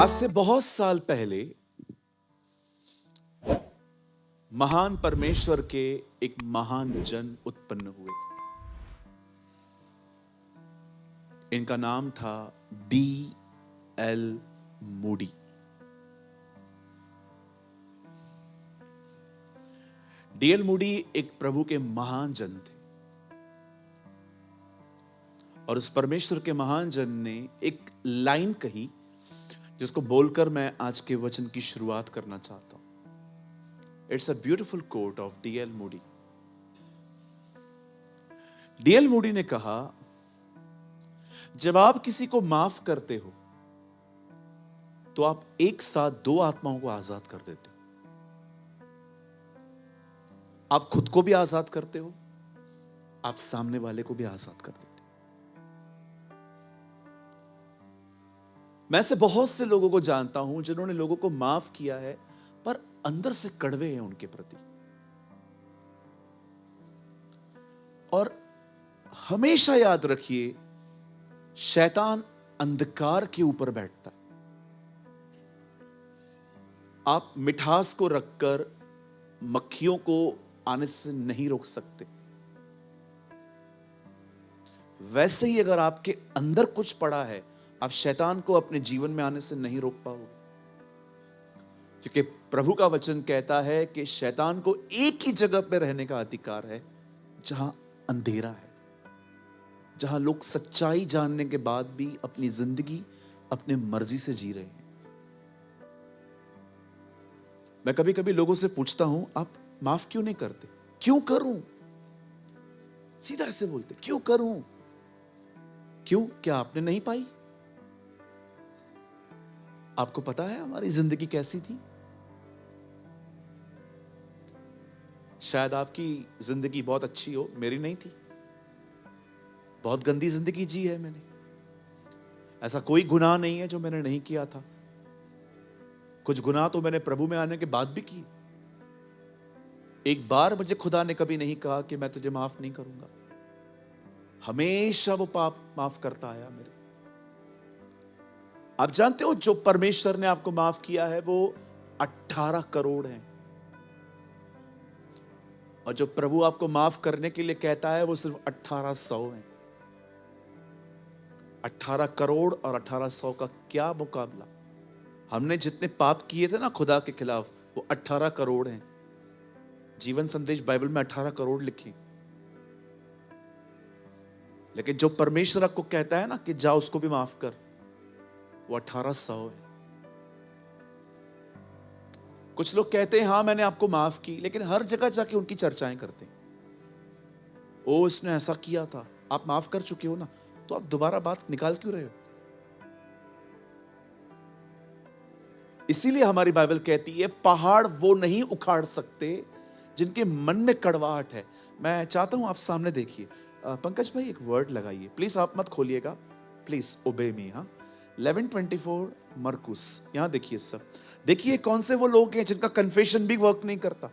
आज से बहुत साल पहले महान परमेश्वर के एक महान जन उत्पन्न हुए। इनका नाम था D.L. मूडी। D.L. मूडी एक प्रभु के महान जन थे और उस परमेश्वर के महान जन ने एक लाइन कही जिसको बोलकर मैं आज के वचन की शुरुआत करना चाहता हूं। It's a beautiful quote of D.L. Moody. D.L. Moody ने कहा, जब आप किसी को माफ करते हो तो आप एक साथ दो आत्माओं को आजाद कर देते हो। आप खुद को भी आजाद करते हो, आप सामने वाले को भी आजाद कर देते हो। मैं ऐसे बहुत से लोगों को जानता हूं जिन्होंने लोगों को माफ किया है पर अंदर से कड़वे हैं उनके प्रति। और हमेशा याद रखिए, शैतान अंधकार के ऊपर बैठता है। आप मिठास को रखकर मक्खियों को आने से नहीं रोक सकते। वैसे ही अगर आपके अंदर कुछ पड़ा है, आप शैतान को अपने जीवन में आने से नहीं रोक पाओगे, क्योंकि प्रभु का वचन कहता है कि शैतान को एक ही जगह पर रहने का अधिकार है जहां अंधेरा है, जहां लोग सच्चाई जानने के बाद भी अपनी जिंदगी अपने मर्जी से जी रहे हैं। मैं कभी कभी लोगों से पूछता हूं, आप माफ क्यों नहीं करते? क्यों करूं? सीधा ऐसे बोलते, क्यों करूं? क्यों? क्या आपने नहीं पाई? आपको पता है हमारी जिंदगी कैसी थी? शायद आपकी जिंदगी बहुत अच्छी हो, मेरी नहीं थी। बहुत गंदी जिंदगी जी है मैंने। ऐसा कोई गुनाह नहीं है जो मैंने नहीं किया था। कुछ गुनाह तो मैंने प्रभु में आने के बाद भी किए। एक बार मुझे खुदा ने कभी नहीं कहा कि मैं तुझे माफ नहीं करूंगा। हमेशा वो पाप माफ करता आया मेरे। आप जानते हो, जो परमेश्वर ने आपको माफ किया है वो 18 करोड़ है, और जो प्रभु आपको माफ करने के लिए कहता है वो सिर्फ 1800 है। 18 करोड़ और 1800 का क्या मुकाबला। हमने जितने पाप किए थे ना खुदा के खिलाफ, वो 18 करोड़ हैं। जीवन संदेश बाइबल में 18 करोड़ लिखे। लेकिन जो परमेश्वर आपको कहता है ना कि जा उसको भी माफ कर, वो 1800 है। कुछ लोग कहते हैं हाँ मैंने आपको माफ की, लेकिन हर जगह जाके उनकी चर्चाएं करते हैं। ओ इसने ऐसा किया था। आप माफ कर चुके हो ना, तो आप दोबारा बात निकाल क्यों रहे हो? इसीलिए हमारी बाइबल कहती है पहाड़ वो नहीं उखाड़ सकते जिनके मन में कड़वाहट है। मैं चाहता हूं आप सामने देखिए। पंकज भाई एक वर्ड लगाइए प्लीज, आप मत खोलिएगा प्लीज, ओबे मी। हाँ 11:24 मरकुस, यहां देखिए सब। देखिए कौन से वो लोग हैं जिनका कन्फेशन भी वर्क नहीं करता।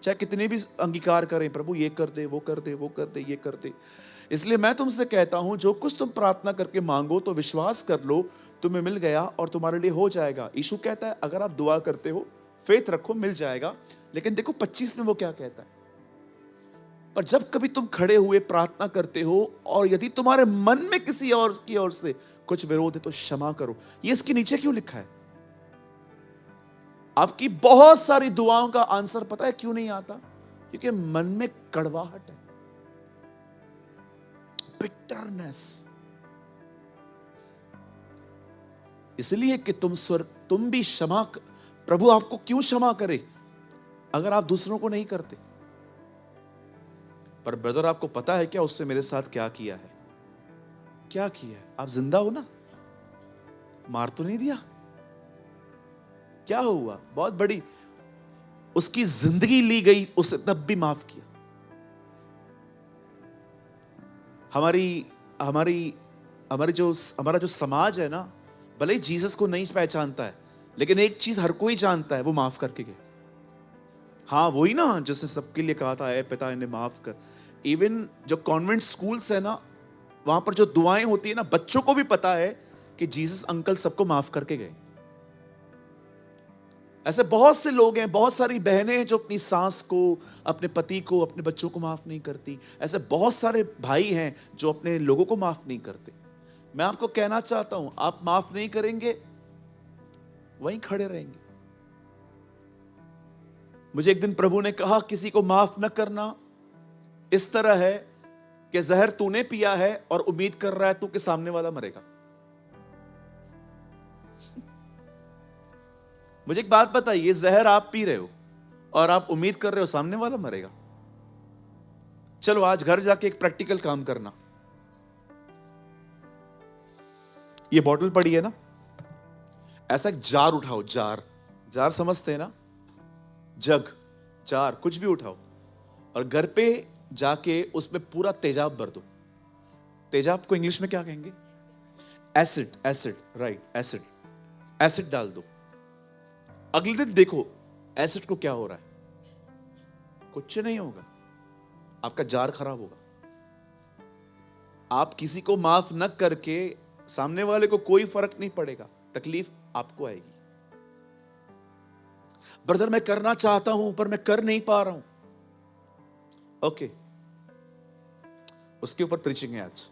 चाहे कितने भी अंगीकार करें, प्रभु ये कर दे, वो कर दे, वो कर दे, ये कर दे। इसलिए मैं तुमसे कहता हूं, जो कुछ तुम प्रार्थना करके मांगो तो विश्वास कर लो तुम्हें मिल गया और तुम्हारे लिए हो जाएगा। यीशु कहता है अगर आप दुआ करते हो, फेथ रखो, मिल जाएगा। लेकिन देखो 25 में वो क्या कहता है, पर जब कभी तुम खड़े हुए प्रार्थना करते हो और यदि तुम्हारे मन में किसी और की ओर से कुछ विरोध है तो क्षमा करो। ये इसके नीचे क्यों लिखा है? आपकी बहुत सारी दुआओं का आंसर पता है क्यों नहीं आता? क्योंकि मन में कड़वाहट है, बिटरनेस। इसलिए कि तुम भी क्षमा, प्रभु आपको क्यों क्षमा करे अगर आप दूसरों को नहीं करते? पर ब्रदर आपको पता है क्या उससे मेरे साथ क्या किया है? क्या किया है? आप जिंदा हो ना, मार तो नहीं दिया। क्या हुआ? बहुत बड़ी उसकी जिंदगी ली गई, उसे तब भी माफ किया। हमारा जो समाज है ना, भले ही जीसस को नहीं पहचानता है, लेकिन एक चीज हर कोई जानता है, वो माफ करके गए। हाँ वही ना जिसने सबके लिए कहा था, ऐ पिता इन्हें माफ कर। इवन जो कॉन्वेंट स्कूल्स है ना, वहां पर जो दुआएं होती है ना, बच्चों को भी पता है कि जीसस अंकल सबको माफ करके गए। ऐसे बहुत से लोग हैं, बहुत सारी बहनें हैं जो अपनी सास को, अपने पति को, अपने बच्चों को माफ नहीं करती। ऐसे बहुत सारे भाई हैं जो अपने लोगों को माफ नहीं करते। मैं आपको कहना चाहता हूं, आप माफ नहीं करेंगे, वहीं खड़े रहेंगे। मुझे एक दिन प्रभु ने कहा, किसी को माफ न करना इस तरह है कि जहर तूने पिया है और उम्मीद कर रहा है तू के सामने वाला मरेगा। मुझे एक बात बताइए, जहर आप पी रहे हो और आप उम्मीद कर रहे हो सामने वाला मरेगा। चलो आज घर जाके एक प्रैक्टिकल काम करना। ये बॉटल पड़ी है ना, ऐसा एक जार उठाओ, जार, जार समझते हैं ना, जग, जार, कुछ भी उठाओ और घर पे जाके उसमें पूरा तेजाब भर दो। तेजाब को इंग्लिश में क्या कहेंगे? Acid, acid, right, acid, acid डाल दो। अगले दिन देखो एसिड को क्या हो रहा है। कुछ नहीं होगा, आपका जार खराब होगा। आप किसी को माफ न करके सामने वाले को कोई फर्क नहीं पड़ेगा, तकलीफ आपको आएगी। ब्रदर मैं करना चाहता हूं पर मैं कर नहीं पा रहा हूं। ओके, उसके ऊपर प्रीचिंग है आज।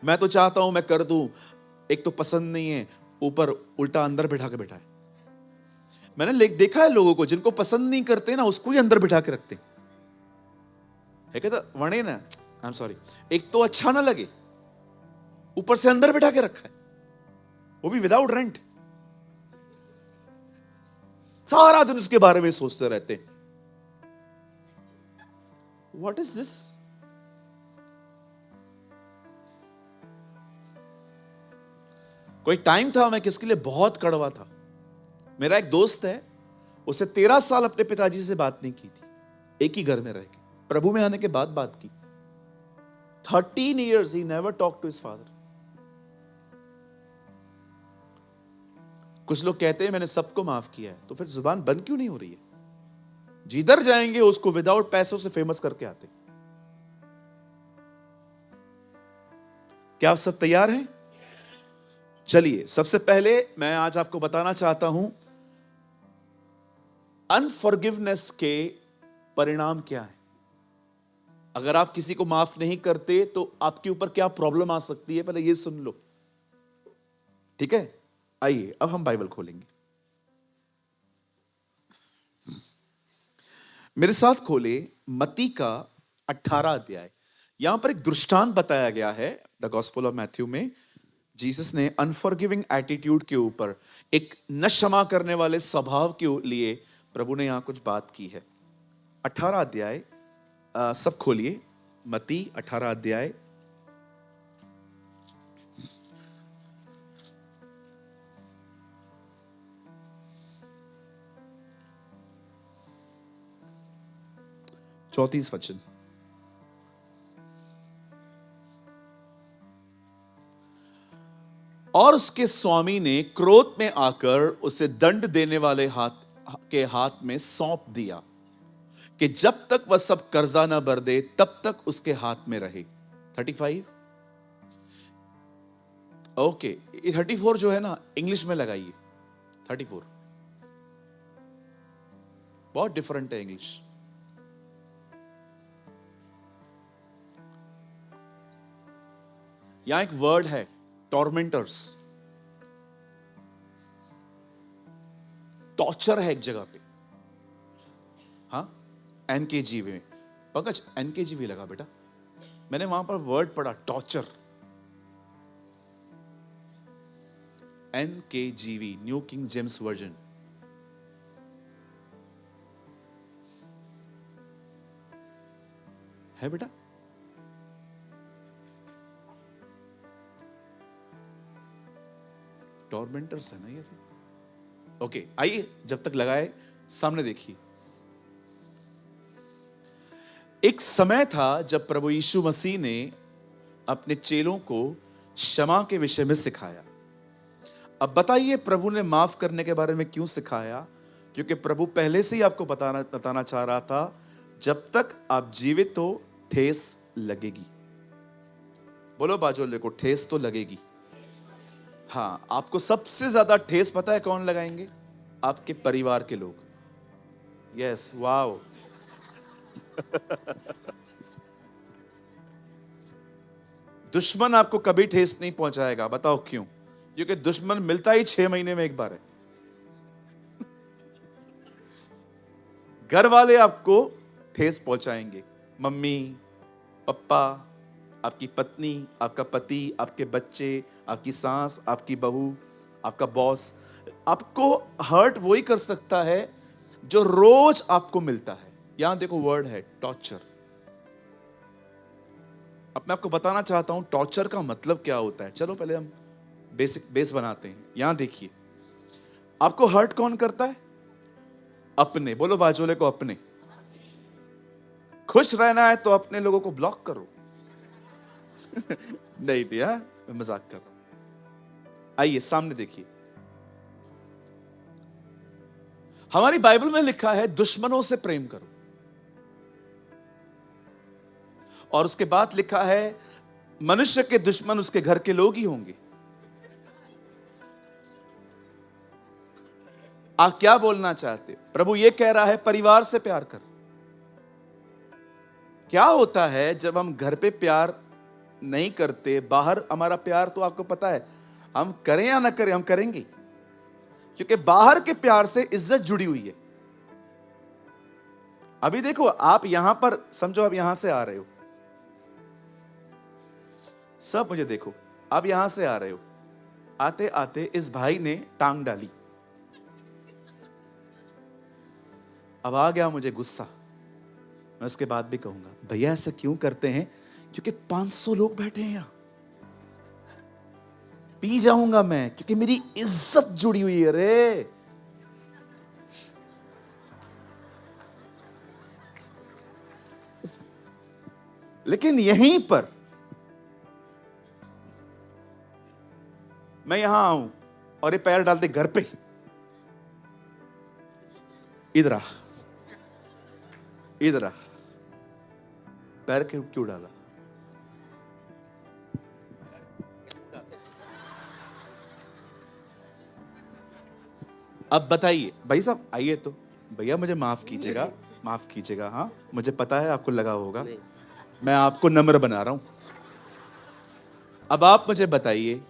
मैं तो चाहता हूं मैं कर दूं, एक तो पसंद नहीं है, ऊपर उल्टा अंदर बिठा के बैठा है। मैंने देखा है लोगों को जिनको पसंद नहीं करते ना, उसको ही अंदर बिठा के रखते है। कहता वणे ना, आई एम सॉरी, एक तो अच्छा ना लगे, ऊपर से अंदर बिठा के रखा है, वो भी विदाउट रेंट। सारा दिन उसके बारे में सोचते रहते हैं। What is this? कोई टाइम था मैं किसके लिए बहुत कड़वा था। मेरा एक दोस्त है, उसे 13 साल अपने पिताजी से बात नहीं की थी, एक ही घर में रह के। प्रभु में आने के बाद बात की। 13 years he never talked to his father. कुछ लोग कहते हैं मैंने सबको माफ किया है, तो फिर जुबान बंद क्यों नहीं हो रही है? जिधर जाएंगे उसको विदाउट पैसों से फेमस करके आते। क्या आप सब तैयार हैं? चलिए, सबसे पहले मैं आज आपको बताना चाहता हूं अनफॉरगिवनेस के परिणाम क्या है। अगर आप किसी को माफ नहीं करते तो आपके ऊपर क्या प्रॉब्लम आ सकती है, पहले ये सुन लो, ठीक है? आइए अब हम बाइबल खोलेंगे। मेरे साथ खोले मत्ती का 18 अध्याय। यहां पर एक दृष्टांत बताया गया है द गॉस्पेल ऑफ मैथ्यू में। जीसस ने अनफॉरगिविंग एटीट्यूड के ऊपर, एक न क्षमा करने वाले स्वभाव के लिए प्रभु ने यहां कुछ बात की है। 18 अध्याय, सब खोलिए, मत्ती 18 अध्याय। चौतीस वचन। और उसके स्वामी ने क्रोध में आकर उसे दंड देने वाले हाथ में सौंप दिया कि जब तक वह सब कर्जा न भर दे तब तक उसके हाथ में रहे। 35, ओके, 34 जो है ना, इंग्लिश में लगाइए। 34 बहुत डिफरेंट है इंग्लिश। यहां एक वर्ड है टॉर्मेंटर्स, टॉर्चर है एक जगह पे। हाँ, एनकेजीवी में। पंकज एनकेजीवी लगा बेटा, मैंने वहां पर वर्ड पढ़ा torture. NKJV, new King James version. है बेटा? टॉर्मेंटर्स है ना ये तो। ओके, आइए जब तक लगाए सामने देखिए। एक समय था जब प्रभु यीशु मसीह ने अपने चेलों को क्षमा के विषय में सिखाया। अब बताइए प्रभु ने माफ करने के बारे में क्यों सिखाया? क्योंकि प्रभु पहले से ही आपको बताना चाह रहा था, जब तक आप जीवित हो ठेस लगेगी। बोलो बाजू वाले को, ठेस तो लगेगी। हाँ, आपको सबसे ज्यादा ठेस पता है कौन लगाएंगे? आपके परिवार के लोग। Yes, wow. दुश्मन आपको कभी ठेस नहीं पहुंचाएगा। बताओ क्यों? क्योंकि दुश्मन मिलता ही 6 महीने में एक बार है। घर वाले आपको ठेस पहुंचाएंगे। मम्मी, पापा, आपकी पत्नी, आपका पति, आपके बच्चे, आपकी सास, आपकी बहू, आपका बॉस। आपको हर्ट वही कर सकता है जो रोज आपको मिलता है। यहां देखो वर्ड है टॉर्चर। अब मैं आपको बताना चाहता हूं टॉर्चर का मतलब क्या होता है। चलो पहले हम बेसिक बेस बनाते हैं। यहां देखिए, आपको हर्ट कौन करता है? अपने। बोलो बाजूले को, अपने। खुश रहना है तो अपने लोगों को ब्लॉक करो। नहीं भैया, मैं मजाक कर रहा हूं। आइए सामने देखिए, हमारी बाइबल में लिखा है दुश्मनों से प्रेम करो, और उसके बाद लिखा है मनुष्य के दुश्मन उसके घर के लोग ही होंगे। आप क्या बोलना चाहते? प्रभु ये कह रहा है परिवार से प्यार कर। क्या होता है जब हम घर पे प्यार नहीं करते, बाहर हमारा प्यार तो आपको पता है, हम करें या ना करें हम करेंगे, क्योंकि बाहर के प्यार से इज्जत जुड़ी हुई है। अभी देखो, आप यहां पर समझो, आप यहां से आ रहे हो, सब मुझे देखो, आप यहां से आ रहे हो, आते आते इस भाई ने टांग डाली। अब आ गया मुझे गुस्सा। मैं उसके बाद भी कहूंगा भैया ऐसा क्यों करते हैं? क्योंकि 500 लोग बैठे हैं यहां। पी जाऊंगा मैं क्योंकि मेरी इज्जत जुड़ी हुई है रे। लेकिन यहीं पर मैं यहां आऊं और ये पैर डालते घर पे, इधर आ, इधर आ। पैर क्यों डाला? अब बताइए भाई साहब, आइए तो। भैया मुझे माफ कीजिएगा, माफ कीजिएगा। हाँ, मुझे पता है आपको लगा होगा, मैं आपको नम्र बना रहा हूं। अब आप मुझे बताइए,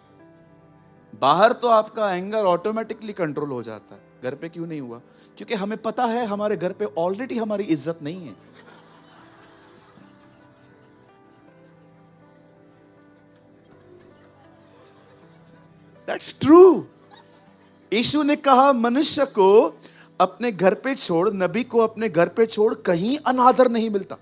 बाहर तो आपका एंगर ऑटोमेटिकली कंट्रोल हो जाता है, घर पे क्यों नहीं हुआ? क्योंकि हमें पता है हमारे घर पे ऑलरेडी हमारी इज्जत नहीं है। That's true. यीशु ने कहा मनुष्य को अपने घर पे छोड़, नबी को अपने घर पे छोड़ कहीं अनादर नहीं मिलता।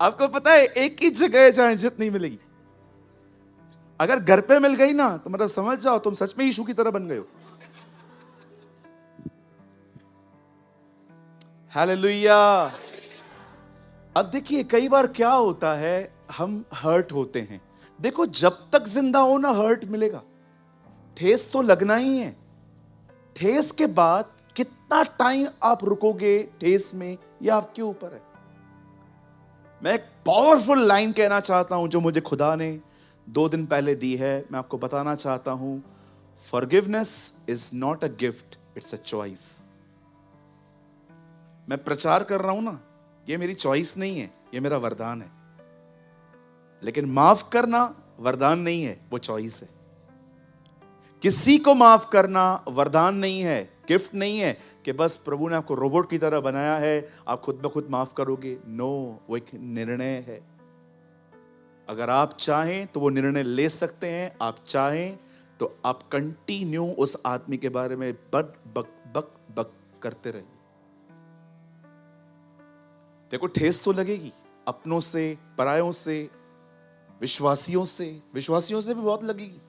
आपको पता है एक ही जगह है जहां इज्जत नहीं मिलेगी। अगर घर पे मिल गई ना तो मतलब समझ जाओ तुम सच में यीशु की तरह बन गए हो। हालेलुया। अब देखिए कई बार क्या होता है, हम हर्ट होते हैं। देखो जब तक जिंदा हो ना हर्ट मिलेगा, ठेस तो लगना ही है। ठेस के बाद कितना टाइम आप रुकोगे ठेस में, यह आपके ऊपर है। मैं एक पावरफुल लाइन कहना चाहता हूं जो मुझे खुदा ने 2 दिन पहले दी है, मैं आपको बताना चाहता हूं। Forgiveness is not a gift, it's a choice. मैं प्रचार कर रहा हूं ना, ये मेरी चॉइस नहीं है, ये मेरा वरदान है। लेकिन माफ करना वरदान नहीं है, वो चॉइस है। किसी को माफ करना वरदान नहीं है, गिफ्ट नहीं है कि बस प्रभु ने आपको रोबोट की तरह बनाया है, आप खुद ब खुद माफ करोगे। नो, वो एक निर्णय है। अगर आप चाहें तो वो निर्णय ले सकते हैं, आप चाहें तो आप कंटिन्यू उस आदमी के बारे में बक बक बक बक करते रहे। देखो ठेस तो लगेगी, अपनों से, परायों से, विश्वासियों से भी बहुत लगेगी।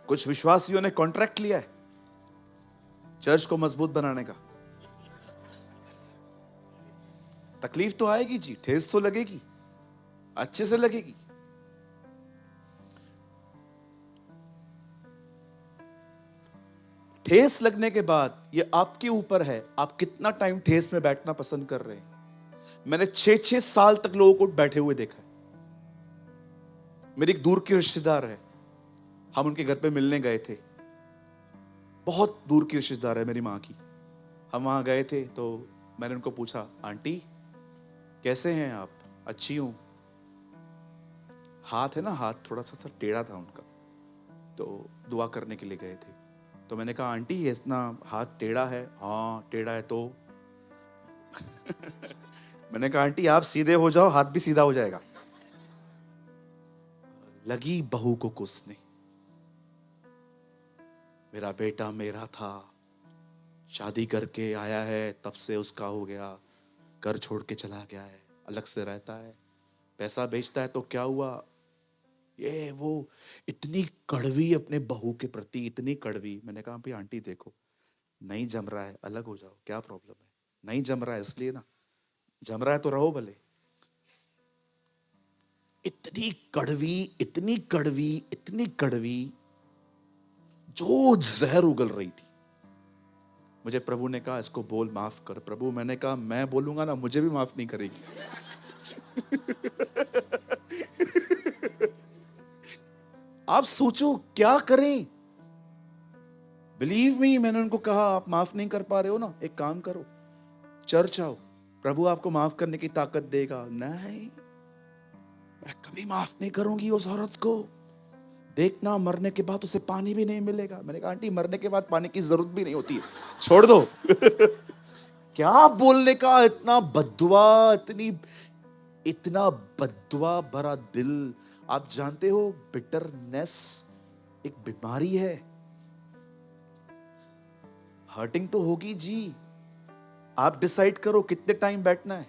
कुछ विश्वासियों ने कॉन्ट्रैक्ट लिया है चर्च को मजबूत बनाने का। तकलीफ तो आएगी जी, ठेस तो लगेगी, अच्छे से लगेगी। ठेस लगने के बाद ये आपके ऊपर है, आप कितना टाइम ठेस में बैठना पसंद कर रहे हैं। मैंने 6-6 साल तक लोगों को बैठे हुए देखा है। मेरी एक दूर की रिश्तेदार है, हम उनके घर पे मिलने गए थे। बहुत दूर की रिश्तेदार है मेरी माँ की। हम वहां गए थे तो मैंने उनको पूछा, आंटी कैसे हैं आप? अच्छी हूं। हाथ है ना, हाथ थोड़ा सा टेढ़ा था उनका, तो दुआ करने के लिए गए थे। तो मैंने कहा, आंटी ये इतना हाथ टेढ़ा है? हाँ टेढ़ा है। तो मैंने कहा, आंटी आप सीधे हो जाओ, हाथ भी सीधा हो जाएगा। लगी बहू को कोसने। मेरा बेटा मेरा था, शादी करके आया है, तब से उसका हो गया, घर छोड़ के चला गया है, अलग से रहता है, पैसा बेचता है। तो क्या हुआ, ये वो इतनी कड़वी अपने बहू के प्रति, इतनी कड़वी। मैंने कहा, भाई आंटी देखो, नहीं जम रहा है, अलग हो जाओ, क्या प्रॉब्लम है? नहीं जम रहा है इसलिए ना, जम रहा है तो रहो भले। इतनी कड़वी, इतनी कड़वी, इतनी कड़वी, जो जहर उगल रही थी। मुझे प्रभु ने कहा, इसको बोल माफ कर। प्रभु, मैंने कहा, मैं बोलूंगा ना मुझे भी माफ नहीं करेगी। आप सोचो क्या करें। बिलीव मी, मैंने उनको कहा, आप माफ नहीं कर पा रहे हो ना, एक काम करो, चर्च आओ, प्रभु आपको माफ करने की ताकत देगा। नहीं, मैं कभी माफ नहीं करूंगी उस औरत को। देखना, मरने के बाद उसे पानी भी नहीं मिलेगा। मैंने कहा, आंटी मरने के बाद पानी की जरूरत भी नहीं होती है, छोड़ दो। क्या बोलने का, इतना बद्दुआ, इतना बद्दुआ भरा दिल। आप जानते हो बिटरनेस एक बीमारी है। हर्टिंग तो होगी जी। आप डिसाइड करो कितने टाइम बैठना है।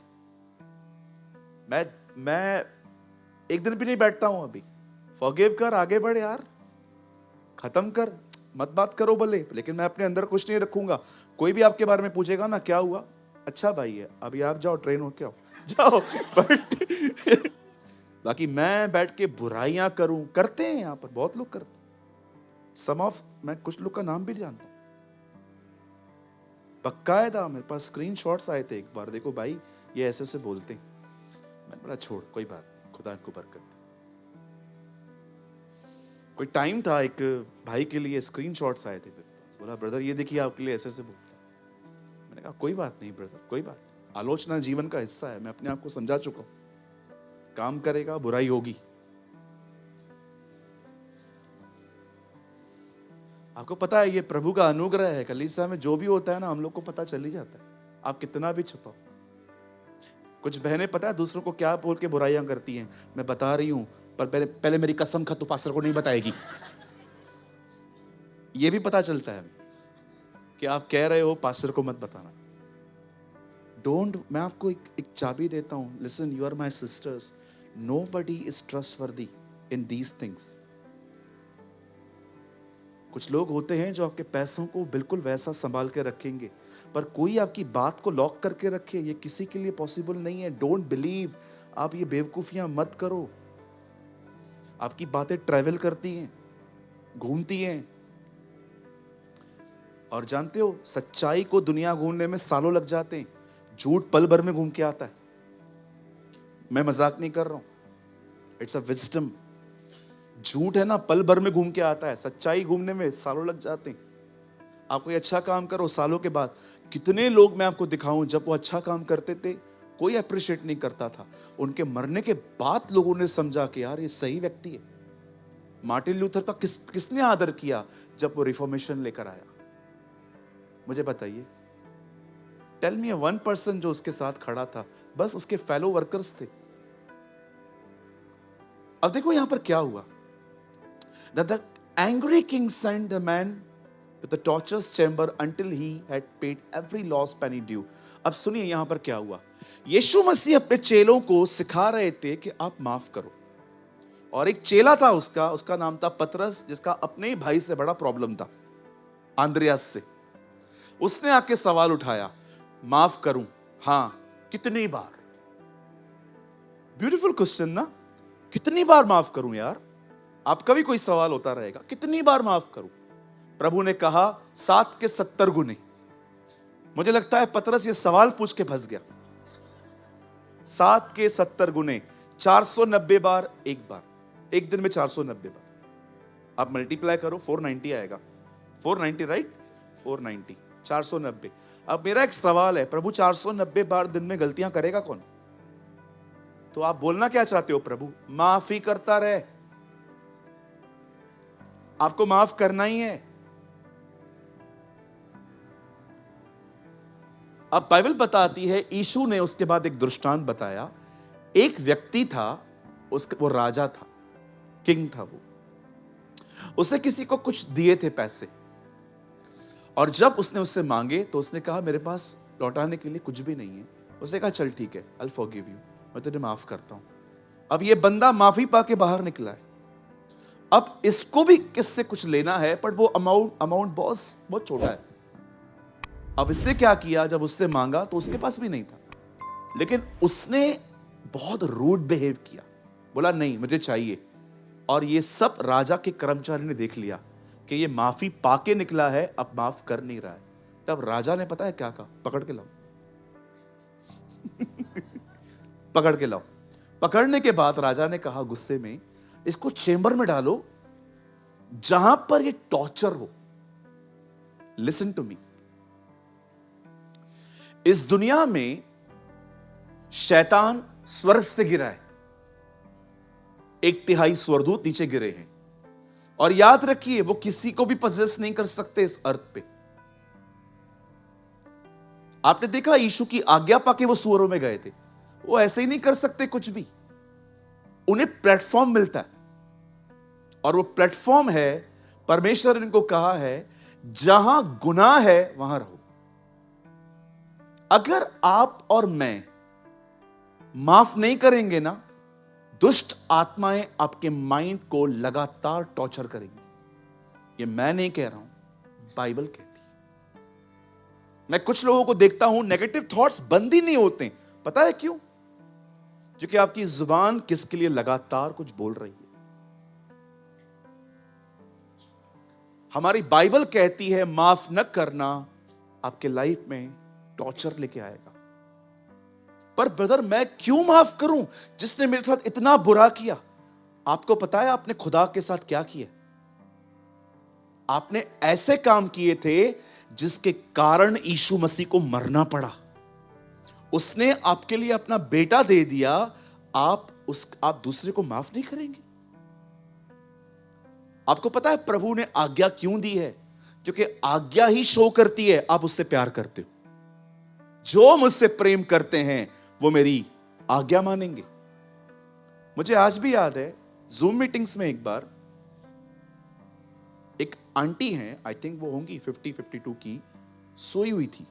मैं एक दिन भी नहीं बैठता हूं अभी। फॉरगिव कर, आगे बढ़ यार, खत्म कर, मत बात करो भले, लेकिन मैं अपने अंदर कुछ नहीं रखूंगा। कोई भी आपके बारे में पूछेगा ना, क्या हुआ, अच्छा भाई है, अभी आप जाओ, ट्रेन हो के आओ, जाओ। बट बाकी मैं बैठ के बुराइयां करूं, करते हैं यहां पर बहुत लोग करते हैं। सम ऑफ, मैं कुछ लोग का नाम भी जानता हूं, बकायदा मेरे पास स्क्रीनशॉट्स आए थे एक बार, देखो भाई ये ऐसे से बोलते हैं। मैंने बोला छोड़, कोई बात नहीं, खुदा इनको बरकत दे। कोई टाइम था, एक भाई के लिए स्क्रीनशॉट्स आए थे मेरे पास, बोला ब्रदर ये देखिए आपके लिए ऐसे से बोलता है। मैंने कहा कोई बात नहीं ब्रदर, कोई बात नहीं, आलोचना जीवन का हिस्सा है, मैं अपने आप को समझा चुका हूं। काम करेगा, बुराई होगी। आपको पता है ये प्रभु का अनुग्रह है। कलीसिया में जो भी होता है ना, हम लोग को पता चल ही जाता है, आप कितना भी छुपाओ। कुछ बहनें पता है दूसरों को क्या बोल के बुराइयां करती हैं, मैं बता रही हूं, पर पहले मेरी कसम खा, तू पास्टर को नहीं बताएगी। ये भी पता चलता है कि आप कह रहे हो, पास्टर को मत बताना। डोंट, मैं आपको एक चाबी देता हूं, listen, you are my sisters, nobody is trustworthy in these things. कुछ लोग होते हैं जो आपके पैसों को बिल्कुल वैसा संभाल के रखेंगे, पर कोई आपकी बात को लॉक करके रखे, ये किसी के लिए पॉसिबल नहीं है। डोंट बिलीव, आप ये बेवकूफियां मत करो। आपकी बातें ट्रैवल करती हैं, घूमती हैं, और जानते हो सच्चाई को दुनिया घूमने में सालों लग जाते हैं, झूठ पल भर में घूम के आता है। मैं मजाक नहीं कर रहा हूं, इट्स अ विजडम। झूठ है ना, पल भर में घूम के आता है, सच्चाई घूमने में सालों लग जाते हैं। आप कोई अच्छा काम करो, सालों के बाद कितने लोग मैं आपको दिखाऊं, जब वो अच्छा काम करते थे कोई अप्रिशिएट नहीं करता था, उनके मरने के बाद लोगों ने समझा कि यार ये सही व्यक्ति है। मार्टिन लूथर का किसने आदर किया जब वो रिफॉर्मेशन लेकर आया? मुझे बताइए, टेल मी वन पर्सन जो उसके साथ खड़ा था, बस उसके फेलो वर्कर्स थे। अब देखो यहां पर क्या हुआ, that the angry king sent a man to the torturer's chamber until he had paid every lost penny due. अब सुनिए यहां पर क्या हुआ। यीशु मसीह अपने चेलों को सिखा रहे थे कि आप माफ करो, और एक चेला था उसका नाम था पतरस, जिसका अपने ही भाई से बड़ा प्रॉब्लम था, आंद्रियास से। उसने आके सवाल उठाया, माफ करूं, हां, कितनी बार? ब्यूटीफुल क्वेश्चन ना, कितनी बार माफ करूं यार? आपका भी कोई सवाल होता रहेगा, कितनी बार माफ करूं? प्रभु ने कहा 7 के 70 गुने। मुझे लगता है पतरस ये सवाल पूछ के फंस गया। 7 के 70 गुने 490 बार एक बार, एक दिन में 490 बार। आप मल्टीप्लाई करो, 490 आएगा। 490 राइट, 490, 490। अब मेरा एक सवाल है, प्रभु 490 बार दिन में गलतियां करेगा कौन? तो आप बोलना क्या चाहते हो? प्रभु माफी करता रहे, आपको माफ करना ही है। अब बाइबल बताती है, यीशु ने उसके बाद एक दृष्टांत बताया। एक व्यक्ति था, वो राजा था, किंग था। वो उसे किसी को कुछ दिए थे पैसे, और जब उसने उससे मांगे तो उसने कहा मेरे पास लौटाने के लिए कुछ भी नहीं है। उसने कहा चल ठीक है, I'll forgive you, मैं तुझे माफ करता हूं। अब ये बंदा माफी पाके बाहर निकला है। अब इसको भी किससे कुछ लेना है, पर वो अमाउंट बहुत छोटा है। अब इसने क्या किया, जब उससे मांगा तो उसके पास भी नहीं था, लेकिन उसने बहुत रूड बिहेव किया, बोला नहीं मुझे चाहिए। और ये सब राजा के कर्मचारी ने देख लिया कि ये माफी पाके निकला है, अब माफ कर नहीं रहा है। तब राजा ने पता है क्या कहा? पकड़ के लाओ। पकड़ के लाओ। पकड़ने के बाद राजा ने कहा गुस्से में, इसको चेंबर में डालो जहां पर ये टॉर्चर हो। लिसन टू मी, इस दुनिया में शैतान स्वर्ग से गिरा है, 1/3 स्वर्गदूत नीचे गिरे हैं, और याद रखिए वो किसी को भी पजेस नहीं कर सकते इस अर्थ पे। आपने देखा यीशु की आज्ञा पाके वो सुअरों में गए थे, वो ऐसे ही नहीं कर सकते कुछ भी। उन्हें प्लेटफॉर्म मिलता है, और वो प्लेटफॉर्म है, परमेश्वर ने इनको कहा है जहां गुनाह है वहां रहो। अगर आप और मैं माफ नहीं करेंगे ना, दुष्ट आत्माएं आपके माइंड को लगातार टॉर्चर करेंगी। ये मैं नहीं कह रहा हूं, बाइबल कहती है। मैं कुछ लोगों को देखता हूं, नेगेटिव थॉट्स बंद ही नहीं होते। पता है क्यों? क्योंकि आपकी जुबान किसके लिए लगातार कुछ बोल रही है। हमारी बाइबल कहती है माफ न करना आपके लाइफ में टॉर्चर लेके आएगा। पर ब्रदर मैं क्यों माफ करूं जिसने मेरे साथ इतना बुरा किया? आपको पता है आपने खुदा के साथ क्या किया? आपने ऐसे काम किए थे जिसके कारण यीशु मसीह को मरना पड़ा। उसने आपके लिए अपना बेटा दे दिया, आप दूसरे को माफ नहीं करेंगे? आपको पता है प्रभु ने आज्ञा क्यों दी है? क्योंकि आज्ञा ही शो करती है आप उससे प्यार करते हो। जो मुझसे प्रेम करते हैं वो मेरी आज्ञा मानेंगे। मुझे आज भी याद है, जूम मीटिंग्स में एक बार एक आंटी हैं, आई थिंक वो होंगी 50-52 की, सोई हुई थी।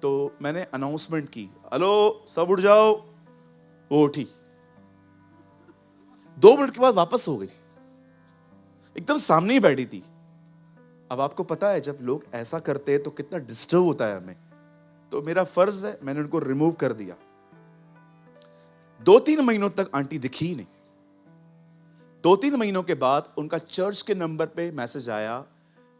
तो मैंने अनाउंसमेंट की, हेलो सब उठ जाओ। वो उठी, 2 मिनट के बाद वापस हो गई, एकदम सामने ही बैठी थी। अब आपको पता है जब लोग ऐसा करते हैं तो कितना डिस्टर्ब होता है हमें। तो मेरा फर्ज है, मैंने उनको रिमूव कर दिया। 2-3 महीनों तक आंटी दिखी ही नहीं। 2-3 महीनों के बाद उनका चर्च के नंबर पे मैसेज आया,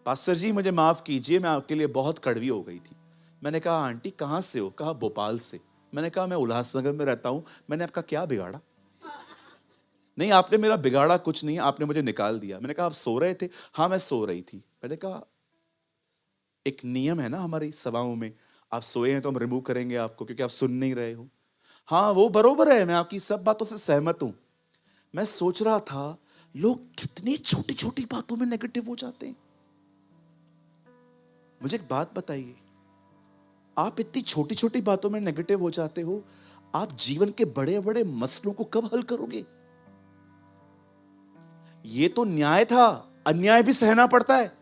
पास्टर जी मुझे माफ कीजिए, मैं आपके लिए बहुत कड़वी हो गई थी। मैंने कहा आंटी कहां से हो? कहा भोपाल से। मैंने कहा मैं उल्लासनगर में रहता हूं, मैंने आपका क्या बिगाड़ा? नहीं आपने मेरा बिगाड़ा कुछ नहीं, आपने मुझे निकाल दिया। मैंने कहा आप सो रहे थे? हाँ मैं सो रही थी। मैंने कहा एक नियम है ना हमारी सभाओं में, आप सोए हैं तो हम रिमूव करेंगे आपको क्योंकि आप सुन नहीं रहे हो। हाँ वो बरोबर है, मैं आपकी सब बातों से सहमत हूं। मैं सोच रहा था लोग कितनी छोटी छोटी बातों में नेगेटिव हो जाते हैं। मुझे एक बात बताइए, आप इतनी छोटी छोटी बातों में नेगेटिव हो जाते हो, आप जीवन के बड़े बड़े मसलों को कब हल करोगे? ये तो न्याय था, अन्याय भी सहना पड़ता है।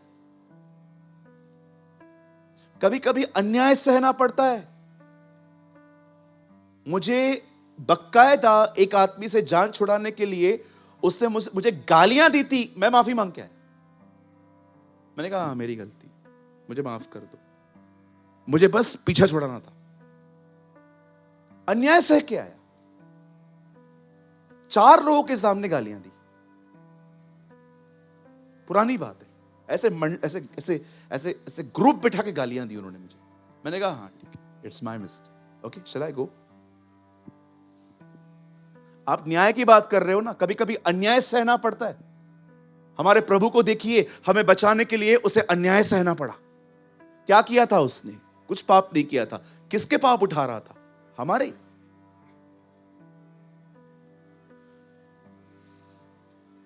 कभी कभी अन्याय सहना पड़ता है। मुझे बकायदा एक आदमी से जान छुड़ाने के लिए उसने मुझे गालियां दी थी, मैं माफी मांग के आया। मैंने कहा हाँ मेरी गलती, मुझे माफ कर दो, मुझे बस पीछा छुड़ाना था। अन्याय सह के आया, 4 लोगों के सामने गालियां दी। पुरानी बात है, ऐसे ऐसे ऐसे ऐसे ग्रुप बिठा के गालियां दी उन्होंने मुझे। मैंने कहा हाँ ठीक है, it's my mistake, okay shall I go? आप न्याय की बात कर रहे हो ना, कभी कभी अन्याय सहना पड़ता है। हमारे प्रभु को देखिए, हमें बचाने के लिए उसे अन्याय सहना पड़ा। क्या किया था उसने? कुछ पाप नहीं किया था। किसके पाप उठा रहा था? हमारे।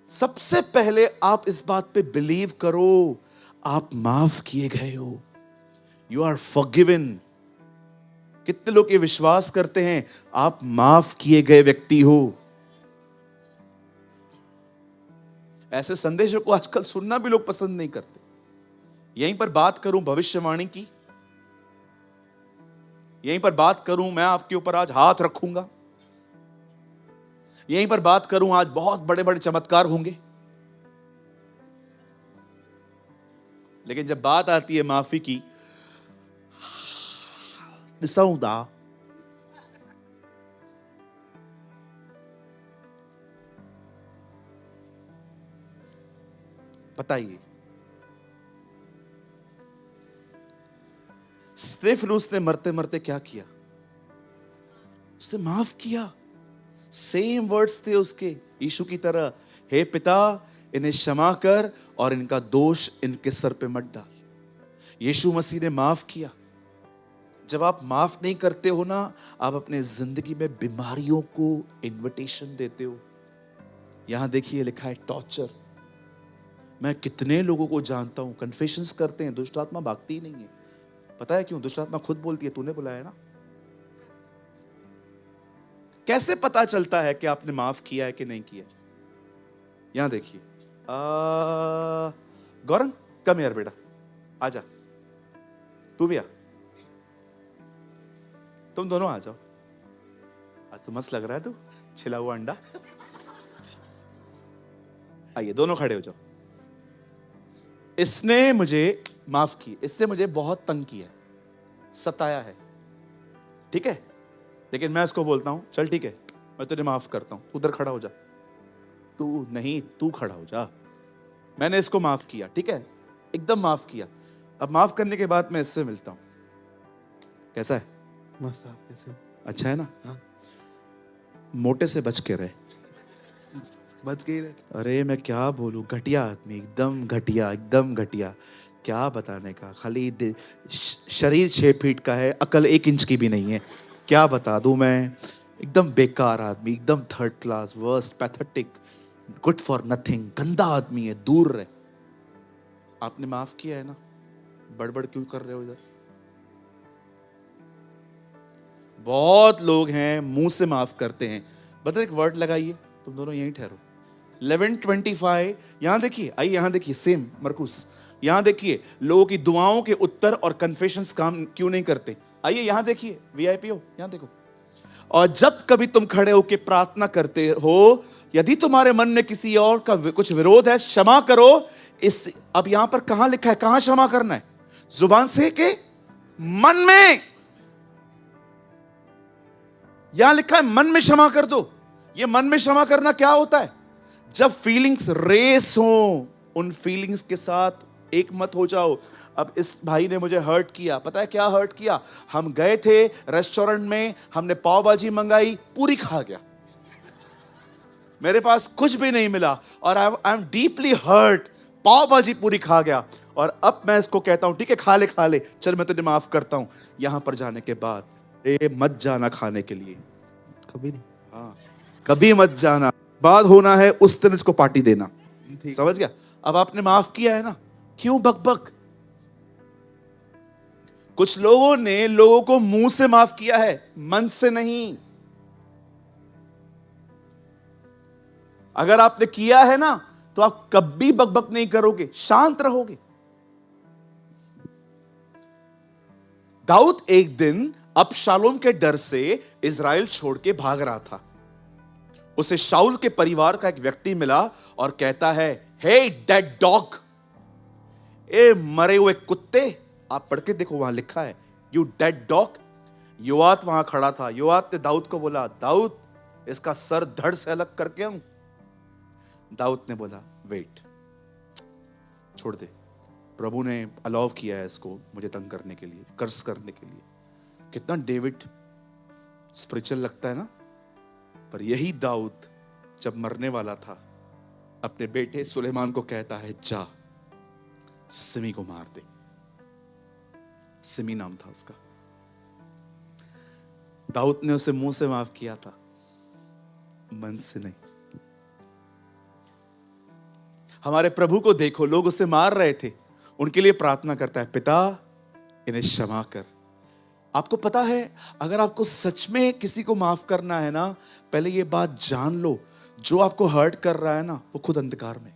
सबसे पहले आप इस बात पे बिलीव करो, आप माफ किए गए हो। You are forgiven. कितने लोग ये विश्वास करते हैं आप माफ किए गए व्यक्ति हो? ऐसे संदेशों को आजकल सुनना भी लोग पसंद नहीं करते। यहीं पर बात करूं भविष्यवाणी की, यहीं पर बात करूं मैं आपके ऊपर आज हाथ रखूंगा, यहीं पर बात करूं आज बहुत बड़े बड़े चमत्कार होंगे, लेकिन जब बात आती है माफी की, सौदा बताइए, स्तेफनुस ने मरते मरते क्या किया? उसने माफ किया। सेम वर्ड्स थे उसके यीशु की तरह, हे पिता इन्हें क्षमा कर और इनका दोष इनके सर पे मत डाल। यीशु मसीह ने माफ किया। जब आप माफ नहीं करते हो ना, आप अपने जिंदगी में बीमारियों को इनविटेशन देते हो। यहां देखिए लिखा है टॉर्चर। मैं कितने लोगों को जानता हूं कन्फेशंस करते हैं, दुष्ट आत्मा भागती ही नहीं है। पता है क्यों? दुष्ट आत्मा खुद बोलती है तूने बुलाया ना। कैसे पता चलता है कि आपने माफ किया है कि नहीं किया? यहां देखिए, गौरंग कम यार बेटा, आजा, तू भी आ, तुम दोनों आ जाओ। आज तो मस्त लग रहा है तू, छिला हुआ अंडा। आइए दोनों खड़े हो जाओ। इसने मुझे माफ की, इससे मुझे बहुत तंग किया, सताया है, ठीक है, लेकिन मैं इसको बोलता हूं चल ठीक है मैं तुझे माफ करता हूं, तू उधर खड़ा हो जा। तू नहीं, तू खड़ा हो जा। मैंने इसको माफ किया, ठीक है, एकदम माफ किया। अब माफ करने के बाद मैं इससे मिलता हूं। कैसा है? मस्त। आप कैसे? अच्छा है ना? हाँ। मोटे से बच के रहे। बच गई रे। अरे मैं क्या बोलूं, घटिया आदमी, एकदम घटिया, एकदम घटिया। क्या बताने का, खाली शरीर 6 फीट का है, अकल 1 इंच की भी नहीं है। क्या बता दूं मैं, एकदम बेकार आदमी, एकदम third class, worst, pathetic, good for nothing, गंदा आदमी है, दूर रहे। आपने माफ किया है ना, बड़बड़ क्यों कर रहे हो इधर? बहुत लोग हैं मुंह से माफ करते हैं। बता, एक वर्ड लगाइए, तुम दोनों यहीं ठहरो। 11:25 यहां देखिए, आइए यहां देखिए, सेम मरकुस, यहां देखिए लोगों की दुआओं के उत्तर और कन्फेशंस काम क्यों नहीं करते। आइए यहां देखिए, वीआईपी हो, यहां देखो। और जब कभी तुम खड़े होकर प्रार्थना करते हो, यदि तुम्हारे मन में किसी और का कुछ विरोध है, क्षमा करो। इस अब यहां पर कहां लिखा है, कहां क्षमा करना है? जुबान से के मन में। यहां लिखा है मन में क्षमा कर दो। ये मन में क्षमा करना क्या होता है? जब फीलिंग्स रेस हो, उन फीलिंग्स के साथ एक मत हो जाओ। अब इस भाई ने मुझे हर्ट किया, पता है क्या हर्ट किया? हम गए थे रेस्टोरेंट में, हमने पाव भाजी मंगाई, पूरी खा गया, मेरे पास कुछ भी नहीं मिला और आई एम डीपली हर्ट। पाव भाजी पूरी खा गया और अब मैं इसको कहता हूं ठीक है खा ले, चल मैं तुझे माफ करता हूं। यहां पर जाने के बाद मत जाना खाने के लिए, कभी नहीं। हाँ कभी मत जाना। बाद होना है उस दिन इसको पार्टी देना, समझ गया? अब आपने माफ किया है ना, क्यों बकबक? कुछ लोगों ने लोगों को मुंह से माफ किया है, मन से नहीं। अगर आपने किया है ना, तो आप कभी बकबक नहीं करोगे, शांत रहोगे। दाऊद एक दिन अबशालोम के डर से इजराइल छोड़ के भाग रहा था। उसे शाऊल के परिवार का एक व्यक्ति मिला और कहता है, हे डेड डॉग, ए मरे हुए कुत्ते। आप पढ़ के देखो, वहां लिखा है यू डेड डॉग। योआत वहां खड़ा था। योआत ने दाऊद को बोला, दाऊद इसका सर धड़ से अलग करके आऊं? दाऊद ने बोला, वेट, छोड़ दे, प्रभु ने अलाउ किया है इसको मुझे तंग करने के लिए, कर्स करने के लिए। कितना डेविड स्पिरिचुअल लगता है ना। पर यही दाऊद जब मरने वाला था, अपने बेटे सुलेमान को कहता है, जा सिमी को मार दे। सिमी नाम था उसका। दाऊद ने उसे मुंह से माफ किया था, मन से नहीं। हमारे प्रभु को देखो, लोग उसे मार रहे थे, उनके लिए प्रार्थना करता है, पिता इन्हें क्षमा कर। आपको पता है, अगर आपको सच में किसी को माफ करना है ना, पहले ये बात जान लो, जो आपको हर्ट कर रहा है ना, वो खुद अंधकार में।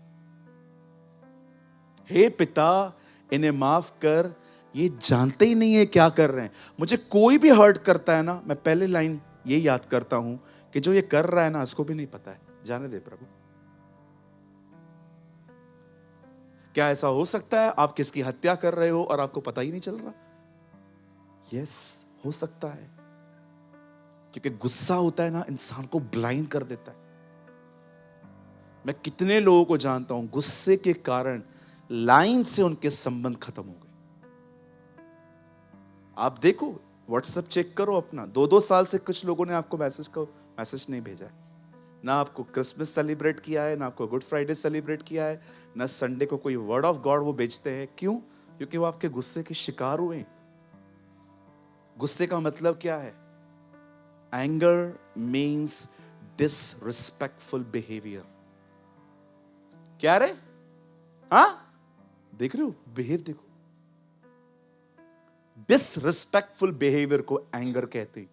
हे पिता इन्हें माफ कर, ये जानते ही नहीं है क्या कर रहे हैं। मुझे कोई भी हर्ट करता है ना, मैं पहले लाइन ये याद करता हूं कि जो ये कर रहा है ना, इसको भी नहीं पता है, जाने दे प्रभु। क्या ऐसा हो सकता है आप किसकी हत्या कर रहे हो और आपको पता ही नहीं चल रहा? यस, हो सकता है, क्योंकि गुस्सा होता है ना, इंसान को ब्लाइंड कर देता है। मैं कितने लोगों को जानता हूं, गुस्से के कारण लाइन से उनके संबंध खत्म हो गए। आप देखो, व्हाट्सएप चेक करो अपना, 2-2 साल से कुछ लोगों ने आपको मैसेज नहीं भेजा है, ना आपको क्रिसमस सेलिब्रेट किया है, ना आपको गुड फ्राइडे सेलिब्रेट किया है, ना संडे को कोई वर्ड ऑफ गॉड वो भेजते हैं। क्यों? क्योंकि वो आपके गुस्से के शिकार हुए। गुस्से का मतलब क्या है? Anger means disrespectful behaviour. क्या रे? हाँ, देख रहे हो, बिहेव देखो। डिसरिस्पेक्टफुल बिहेवियर को एंगर कहते हैं।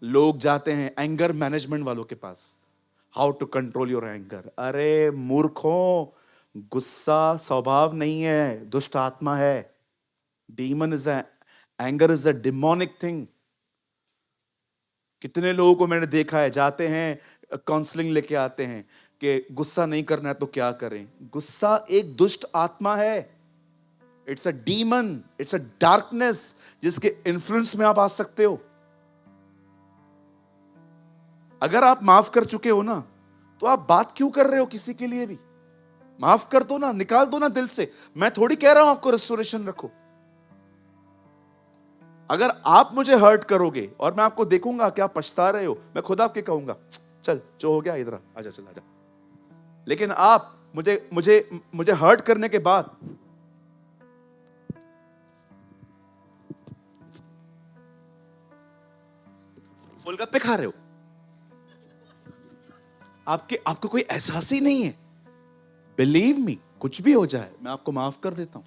लोग जाते हैं एंगर मैनेजमेंट वालों के पास, how to control your anger. अरे मूर्खों, गुस्सा स्वभाव नहीं है, दुष्ट आत्मा है। Demon is anger is a demonic thing. कितने लोगों को मैंने देखा है, जाते हैं काउंसलिंग लेके आते हैं कि गुस्सा नहीं करना है तो क्या करें। गुस्सा एक दुष्ट आत्मा है, it's a demon, it's a darkness, जिसके इन्फ्लुएंस में आप आ सकते हो। अगर आप माफ कर चुके हो ना, तो आप बात क्यों कर रहे हो किसी के लिए भी? माफ कर दो ना, निकाल दो ना दिल से। मैं थोड़ी कह रहा हूं आपको रेस्टोरेशन रखो। अगर आप मुझे हर्ट करोगे और मैं आपको देखूंगा कि आप पछता रहे हो, मैं खुद आपके कहूंगा, चल जो हो गया इधर आजा, चल आजा। लेकिन आप मुझे मुझे मुझे हर्ट करने के बाद गोलगप्पे खा रहे हो, आपको कोई एहसास ही नहीं है। बिलीव मी, कुछ भी हो जाए मैं आपको माफ कर देता हूं,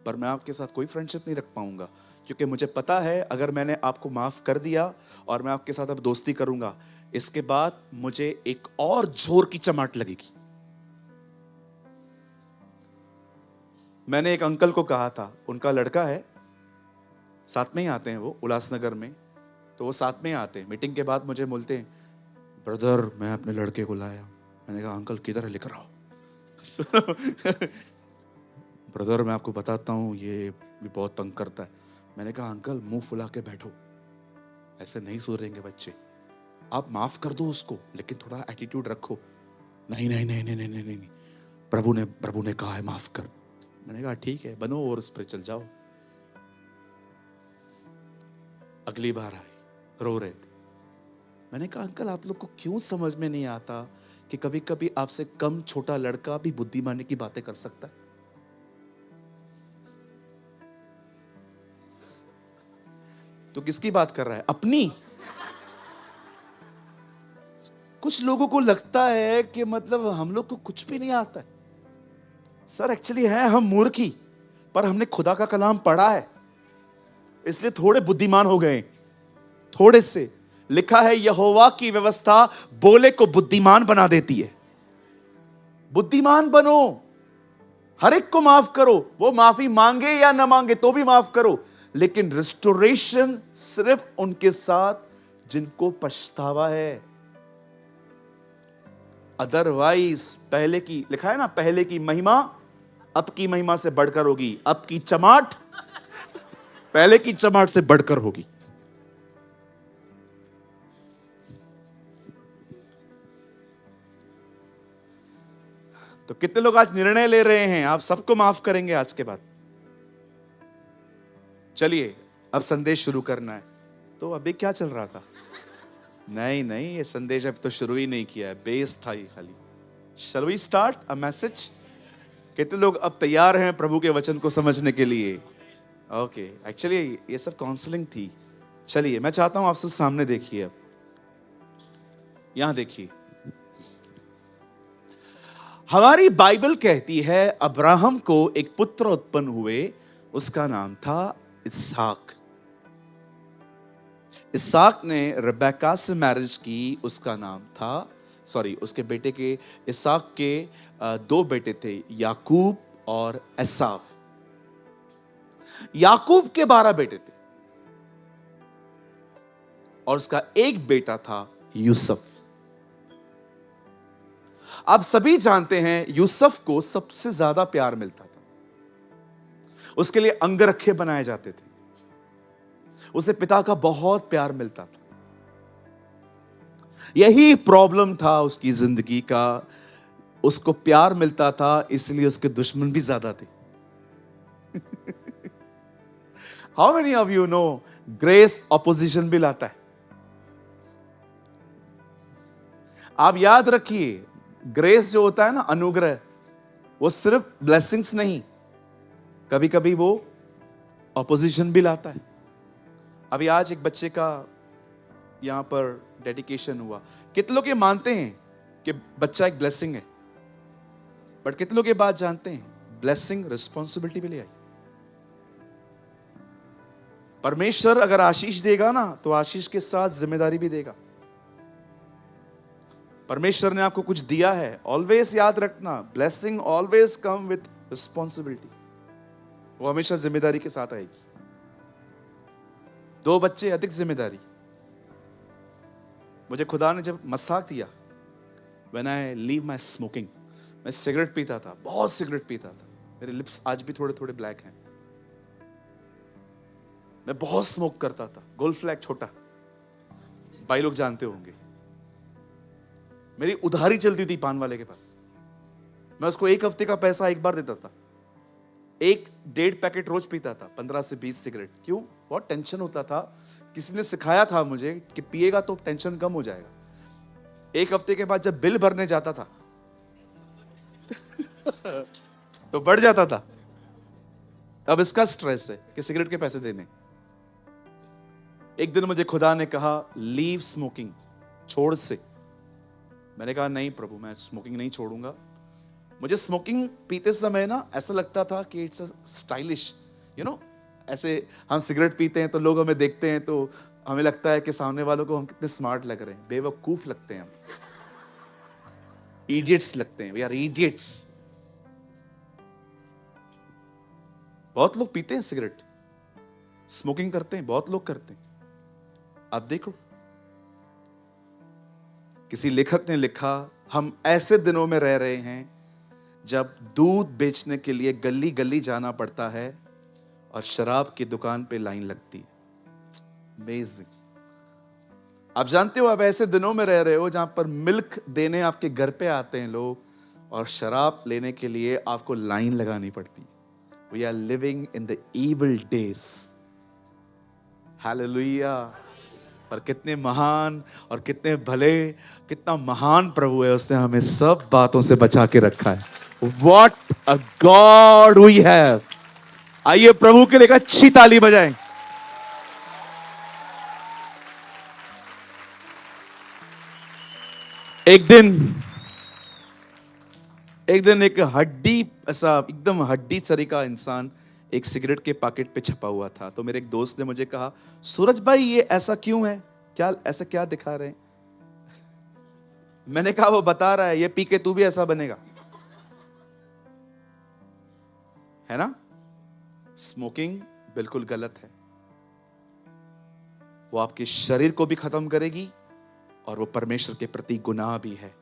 पर मैं आपके साथ कोई फ्रेंडशिप नहीं रख पाऊंगा, क्योंकि मुझे पता है अगर मैंने आपको माफ कर दिया और मैं आपके साथ अब दोस्ती करूंगा, इसके बाद मुझे एक और जोर की चमाट लगेगी। मैंने एक अंकल को कहा था, उनका लड़का है, साथ में ही आते हैं वो उल्लासनगर में, तो वो साथ में ही आते हैं। मीटिंग के बाद मुझे बोलते हैं, ब्रदर मैं अपने लड़के को लाया। मैंने कहा अंकल किधर है, लेकर आओ। ब्रदर मैं आपको बताता हूँ, ये भी बहुत तंग करता है। मैंने कहा अंकल मुंह फुला के बैठो, ऐसे नहीं सुधरेंगे बच्चे, आप माफ कर दो उसको, लेकिन थोड़ा एटीट्यूड रखो। नहीं नहीं नहीं नहीं नहीं नहीं नहीं, प्रभु ने कहा है माफ कर। मैंने कहा ठीक है, बनो और उस पर चल जाओ। अगली बार आए, रो रहे थे। मैंने कहा अंकल आप लोग को क्यों समझ में नहीं आता कि कभी कभी आपसे कम छोटा लड़का भी बुद्धिमानी की बातें कर सकता है? तो किसकी बात कर रहा है? अपनी। कुछ लोगों को लगता है कि मतलब हम लोग को कुछ भी नहीं आता है। सर एक्चुअली है हम मूर्ख ही, पर हमने खुदा का कलाम पढ़ा है, इसलिए थोड़े बुद्धिमान हो गए, थोड़े से। लिखा है यहोवा की व्यवस्था बोले को बुद्धिमान बना देती है। बुद्धिमान बनो, हर एक को माफ करो, वो माफी मांगे या ना मांगे तो भी माफ करो, लेकिन रिस्टोरेशन सिर्फ उनके साथ जिनको पछतावा है। अदरवाइज पहले की, लिखा है ना, पहले की महिमा अब की महिमा से बढ़कर होगी, अब की चमाट पहले की चमाट से बढ़कर होगी। तो कितने लोग आज निर्णय ले रहे हैं आप सबको माफ करेंगे आज के बाद? चलिए अब संदेश शुरू करना है, तो अभी क्या चल रहा था? नहीं नहीं, ये संदेश अब तो शुरू ही नहीं किया है, बेस था ये खाली। Shall we start a message? कितने लोग अब तैयार हैं प्रभु के वचन को समझने के लिए? ओके, एक्चुअली ये सब काउंसलिंग थी। चलिए, मैं चाहता हूं आप सब सामने देखिए। अब यहां देखिए, हमारी बाइबल कहती है अब्राहम को एक पुत्र उत्पन्न हुए, उसका नाम था इसहाक। इसहाक ने रिबेका से मैरिज की, उसका नाम था, उसके बेटे के, इसहाक के दो बेटे थे, याकूब और एसाव। याकूब के 12 बेटे थे और उसका एक बेटा था यूसुफ। आप सभी जानते हैं यूसुफ को सबसे ज्यादा प्यार मिलता था, उसके लिए अंगरखे बनाए जाते थे, उसे पिता का बहुत प्यार मिलता था। यही प्रॉब्लम था उसकी जिंदगी का, उसको प्यार मिलता था इसलिए उसके दुश्मन भी ज्यादा थे। How many of you know grace opposition भी लाता है? आप याद रखिए, ग्रेस जो होता है ना, अनुग्रह, वो सिर्फ ब्लेसिंग्स नहीं, कभी कभी वो ऑपोजिशन भी लाता है। अभी आज एक बच्चे का यहां पर डेडिकेशन हुआ। कितने लोग ये मानते हैं कि बच्चा एक ब्लेसिंग है, बट कितने लोग ये बात जानते हैं ब्लेसिंग रिस्पॉन्सिबिलिटी भी ले आई। परमेश्वर अगर आशीष देगा ना, तो आशीष के साथ जिम्मेदारी भी देगा। परमेश्वर ने आपको कुछ दिया है, ऑलवेज याद रखना, blessing always come with responsibility. वो हमेशा जिम्मेदारी के साथ आएगी। 2 बच्चे अधिक जिम्मेदारी। मुझे खुदा ने जब मसाक दिया, when I leave my smoking, मैं सिगरेट पीता था, बहुत सिगरेट पीता था, मेरे लिप्स आज भी थोड़े थोड़े ब्लैक हैं। मैं बहुत स्मोक करता था, गोल्ड फ्लैग छोटा, भाई लोग जानते होंगे। मेरी उधारी चलती थी पान वाले के पास, मैं उसको 1 हफ्ते का पैसा एक बार देता था। 1-1.5 पैकेट रोज पीता था, 15 से 20 सिगरेट। क्यों? बहुत टेंशन होता था। किसी ने सिखाया था मुझे कि पिएगा तो टेंशन कम हो जाएगा। 1 हफ्ते के बाद जब बिल भरने जाता था तो बढ़ जाता था। अब इसका स्ट्रेस है कि सिगरेट के पैसे देने। एक दिन मुझे खुदा ने कहा लीव स्मोकिंग, छोड़ से। मैंने कहा नहीं प्रभु, मैं स्मोकिंग नहीं छोड़ूंगा। मुझे स्मोकिंग पीते समय ना ऐसा लगता था कि इट्स स्टाइलिश, यू नो, ऐसे हम सिगरेट पीते हैं तो लोग हमें देखते हैं तो हमें लगता है कि सामने वालों को हम कितने स्मार्ट लग रहे हैं। बेवकूफ लगते हैं हम, इडियट्स लगते हैं, वी आर इडियट्स। बहुत लोग पीते हैं सिगरेट, स्मोकिंग करते हैं, बहुत लोग करते हैं। अब देखो, किसी लेखक ने लिखा, हम ऐसे दिनों में रह रहे हैं जब दूध बेचने के लिए गली गली जाना पड़ता है और शराब की दुकान पे लाइन लगती है। अमेजिंग। आप जानते हो, अब ऐसे दिनों में रह रहे हो जहां पर मिल्क देने आपके घर पे आते हैं लोग और शराब लेने के लिए आपको लाइन लगानी पड़ती। We are living in the evil days. Hallelujah. पर कितने महान और कितने भले, कितना महान प्रभु है, उसने हमें सब बातों से बचा के रखा है। What a God we have। आइए प्रभु के लिए एक अच्छी ताली बजाएं। एक दिन एक हड्डी, ऐसा एकदम हड्डी सरी का इंसान एक सिगरेट के पैकेट पे छपा हुआ था। तो मेरे एक दोस्त ने मुझे कहा, सूरज भाई ये ऐसा क्यों है, क्या ऐसा क्या दिखा रहे हैं? मैंने कहा वो बता रहा है, ये पी के तू भी ऐसा बनेगा, है ना। स्मोकिंग बिल्कुल गलत है, वो आपके शरीर को भी खत्म करेगी और वो परमेश्वर के प्रति गुनाह भी है।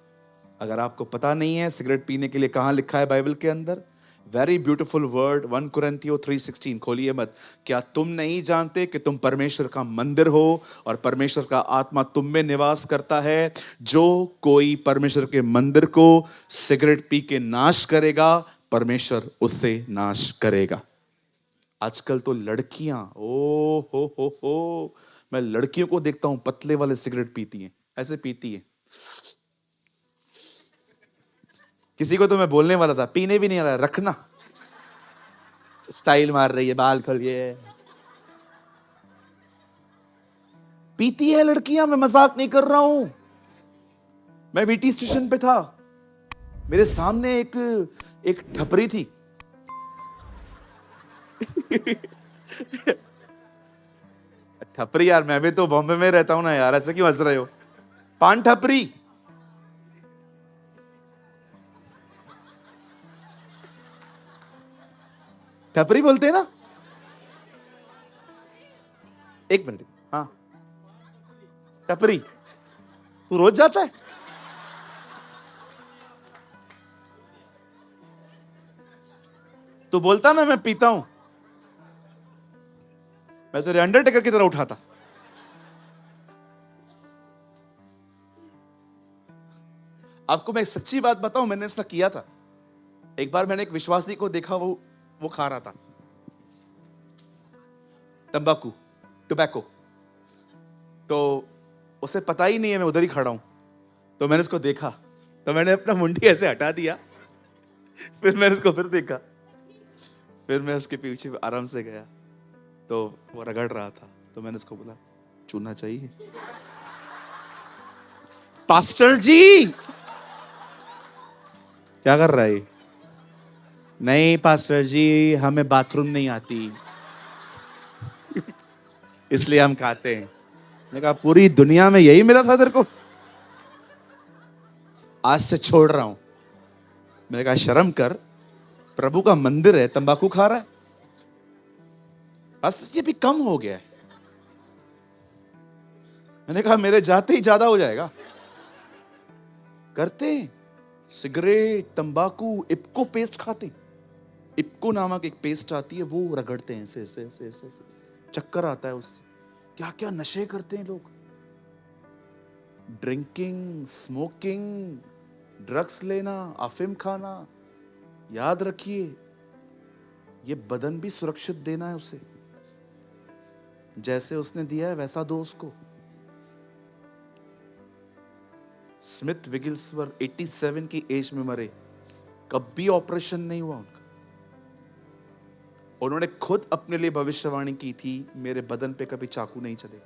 अगर आपको पता नहीं है सिगरेट पीने के लिए कहां लिखा है बाइबल के अंदर, वेरी ब्यूटीफुल वर्ड, 1 कुरिन्थियों 3:16, खोलिए मत। क्या तुम नहीं जानते कि तुम परमेश्वर का मंदिर हो और परमेश्वर का आत्मा तुम में निवास करता है? जो कोई परमेश्वर के मंदिर को सिगरेट पी के नाश करेगा, परमेश्वर उससे नाश करेगा। आजकल तो लड़कियां, ओ हो, मैं लड़कियों को देखता हूं पतले वाले सिगरेट पीती हैं, ऐसे पीती हैं। किसी को तो मैं बोलने वाला था, पीने भी नहीं आ रहा, रखना। स्टाइल मार रही है, बाल खोलिए, पीती है लड़कियां, मैं मजाक नहीं कर रहा हूं। मैं वीटी स्टेशन पे था, मेरे सामने एक ठपरी थी। ठपरी यार, मैं भी तो बॉम्बे में रहता हूं ना यार, ऐसे क्यों हंस रहे हो? पान ठपरी। ठपरी बोलते हैं ना? एक मिनट, हाँ, ठपरी। तू रोज जाता है? तू बोलता ना मैं पीता हूं, मैं तेरे अंडरटेकर की तरह उठाता। आपको मैं एक सच्ची बात बताऊं, मैंने ऐसा किया था। एक बार मैंने एक विश्वासी को देखा, वो खा रहा था तंबाकू, टोबैको। तो उसे पता ही नहीं है मैं उधर ही खड़ा हूं। तो मैंने उसको देखा, तो मैंने अपना मुंडी ऐसे हटा दिया, फिर मैंने उसको फिर देखा, फिर मैं उसके पीछे आराम से गया, तो वो रगड़ रहा था। तो मैंने उसको बोला, चूना चाहिए? पास्टर जी क्या कर रहा है? नहीं पास्टर जी, हमें बाथरूम नहीं आती, इसलिए हम खाते हैं। मैंने कहा पूरी दुनिया में यही मिला था तेरे को? आज से छोड़ रहा हूं। मैंने कहा शर्म कर, प्रभु का मंदिर है, तंबाकू खा रहा है? बस ये भी कम हो गया है। मैंने कहा मेरे जाते ही ज्यादा हो जाएगा। करते हैं, सिगरेट, तंबाकू, इप्को पेस्ट खाते हैं। इप्को नामक एक पेस्ट आती है, वो रगड़ते हैं ऐसे ऐसे ऐसे ऐसे, चक्कर आता है उससे। क्या क्या नशे करते हैं लोग, ड्रिंकिंग, स्मोकिंग, ड्रग्स लेना, अफीम खाना। याद रखिए, ये बदन भी सुरक्षित देना है उसे, जैसे उसने दिया है वैसा दो उसको। स्मिथ विगिल्सवर्थ 87 की एज में मरे, कभी ऑपरेशन नहीं हुआ उनका। उन्होंने खुद अपने लिए भविष्यवाणी की थी, मेरे बदन पे कभी चाकू नहीं चले।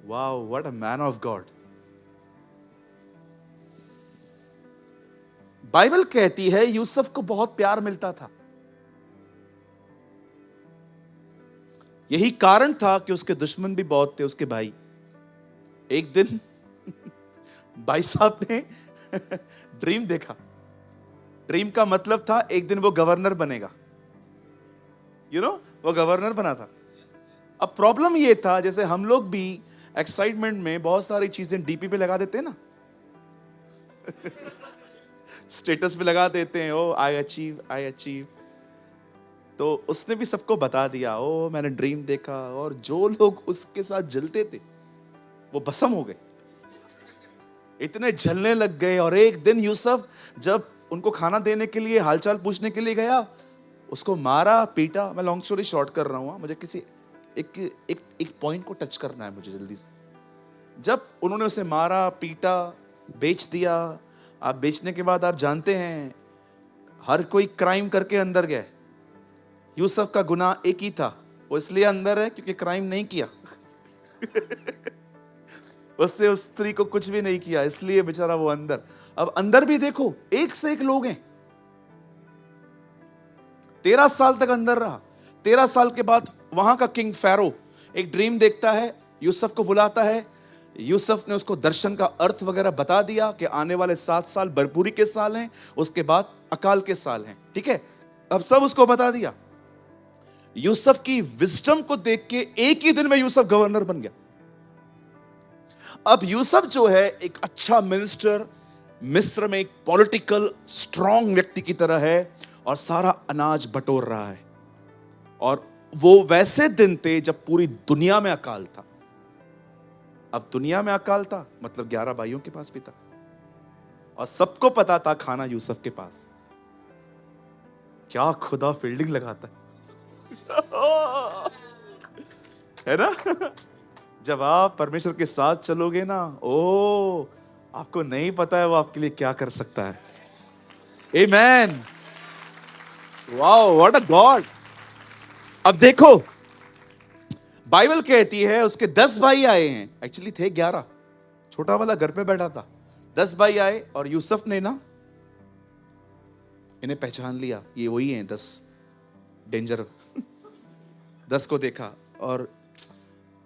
Wow, what a man of God. Bible कहती है यूसुफ को बहुत प्यार मिलता था। यही कारण था कि उसके दुश्मन भी बहुत थे, उसके भाई। एक दिन भाई साहब ने ड्रीम देखा। ड्रीम का मतलब था एक दिन वो गवर्नर बनेगा, वो गवर्नर बना था। अब प्रॉब्लम ये था, जैसे हम लोग भी एक्साइटमेंट में बहुत सारी चीजें डीपी पे लगा देते हैं ना, स्टेटस पे लगा देते हैं, ओ आई अचीव। तो उसने भी सबको बता दिया, ओ मैंने ड्रीम देखा। और जो लोग उसके साथ जलते थे वो भस्म हो गए, इतने जलने लग गए। और एक दिन यूसुफ जब उनको खाना देने के लिए, हालचाल पूछने के लिए गया, उसको मारा, पीटा। मैं लॉन्ग स्टोरी शॉर्ट कर रहा हूं, मुझे किसी एक पॉइंट को टच करना है मुझे जल्दी से। जब उन्होंने उसे मारा, पीटा, बेच दिया। आप बेचने के बाद आप जानते हैं हर कोई क्राइम करके अंदर गया। यूसुफ का गुनाह एक ही था, वो इसलिए अंदर है क्योंकि क्राइम नहीं किया। उससे उस स्त्री को कुछ भी नहीं किया, इसलिए बेचारा वो अंदर। अब अंदर भी देखो, एक से एक लोग हैं। 13 साल तक अंदर रहा। 13 साल के बाद वहां का किंग फैरो एक ड्रीम देखता है, यूसुफ को बुलाता है। यूसुफ ने उसको दर्शन का अर्थ वगैरह बता दिया कि आने वाले 7 साल बरपूरी के साल हैं, उसके बाद अकाल के साल हैं। ठीक है, अब सब उसको बता दिया। यूसुफ की विजडम को देख के एक ही दिन में यूसुफ गवर्नर बन गया। अब यूसुफ जो है एक अच्छा मिनिस्टर, मिस्र में एक पॉलिटिकल स्ट्रांग व्यक्ति की तरह है, और सारा अनाज बटोर रहा है। और वो वैसे दिन थे जब पूरी दुनिया में अकाल था। अब दुनिया में अकाल था मतलब 11 भाइयों के पास भी था, और सबको पता था खाना यूसुफ के पास। क्या खुदा फील्डिंग लगाता है। है ना? जब आप परमेश्वर के साथ चलोगे ना, ओ, आपको नहीं पता है वो आपके लिए क्या कर सकता है। Amen. Wow, what a God. अब देखो, बाइबल कहती है उसके 10 भाई आए हैं, एक्चुअली थे 11, छोटा वाला घर पे बैठा था। 10 भाई आए और यूसुफ ने ना इन्हें पहचान लिया, ये वही हैं 10 डेंजर। 10 को देखा और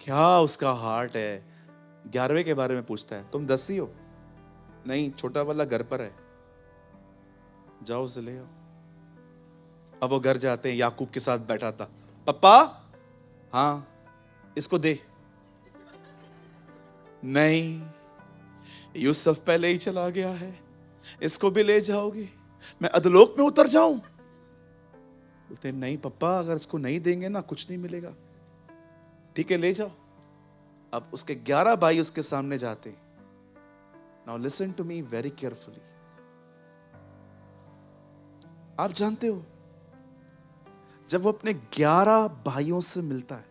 क्या उसका हार्ट है। 11वें के बारे में पूछता है, तुम 10 ही हो? नहीं, छोटा वाला घर पर है, जाओ उसे ले आओ। अब वो घर जाते हैं, याकूब के साथ बैठा था। पप्पा, हाँ, इसको दे। नहीं, यूसुफ पहले ही चला गया है, इसको भी ले जाओगे? मैं अधलोक में उतर जाऊं? बोलते नहीं पप्पा, अगर इसको नहीं देंगे ना कुछ नहीं मिलेगा। ठीक है, ले जाओ। अब उसके 11 भाई उसके सामने जाते हैं। Now listen to me very carefully. आप जानते हो, जब वो अपने 11 भाइयों से मिलता है,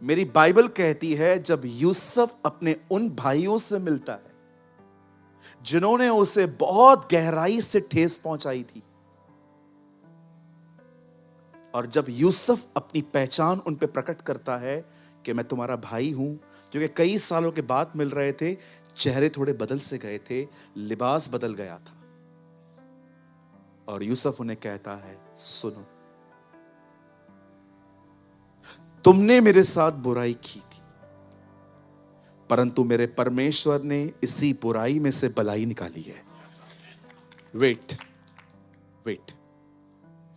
मेरी बाइबल कहती है जब यूसुफ अपने उन भाइयों से मिलता है जिन्होंने उसे बहुत गहराई से ठेस पहुंचाई थी, और जब यूसुफ अपनी पहचान उन पे प्रकट करता है कि मैं तुम्हारा भाई हूं, क्योंकि कई सालों के बाद मिल रहे थे, चेहरे थोड़े बदल से गए थे, लिबास बदल गया था, और यूसुफ उन्हें कहता है, सुनो, तुमने मेरे साथ बुराई की थी, परंतु मेरे परमेश्वर ने इसी बुराई में से भलाई निकाली है। वेट वेट,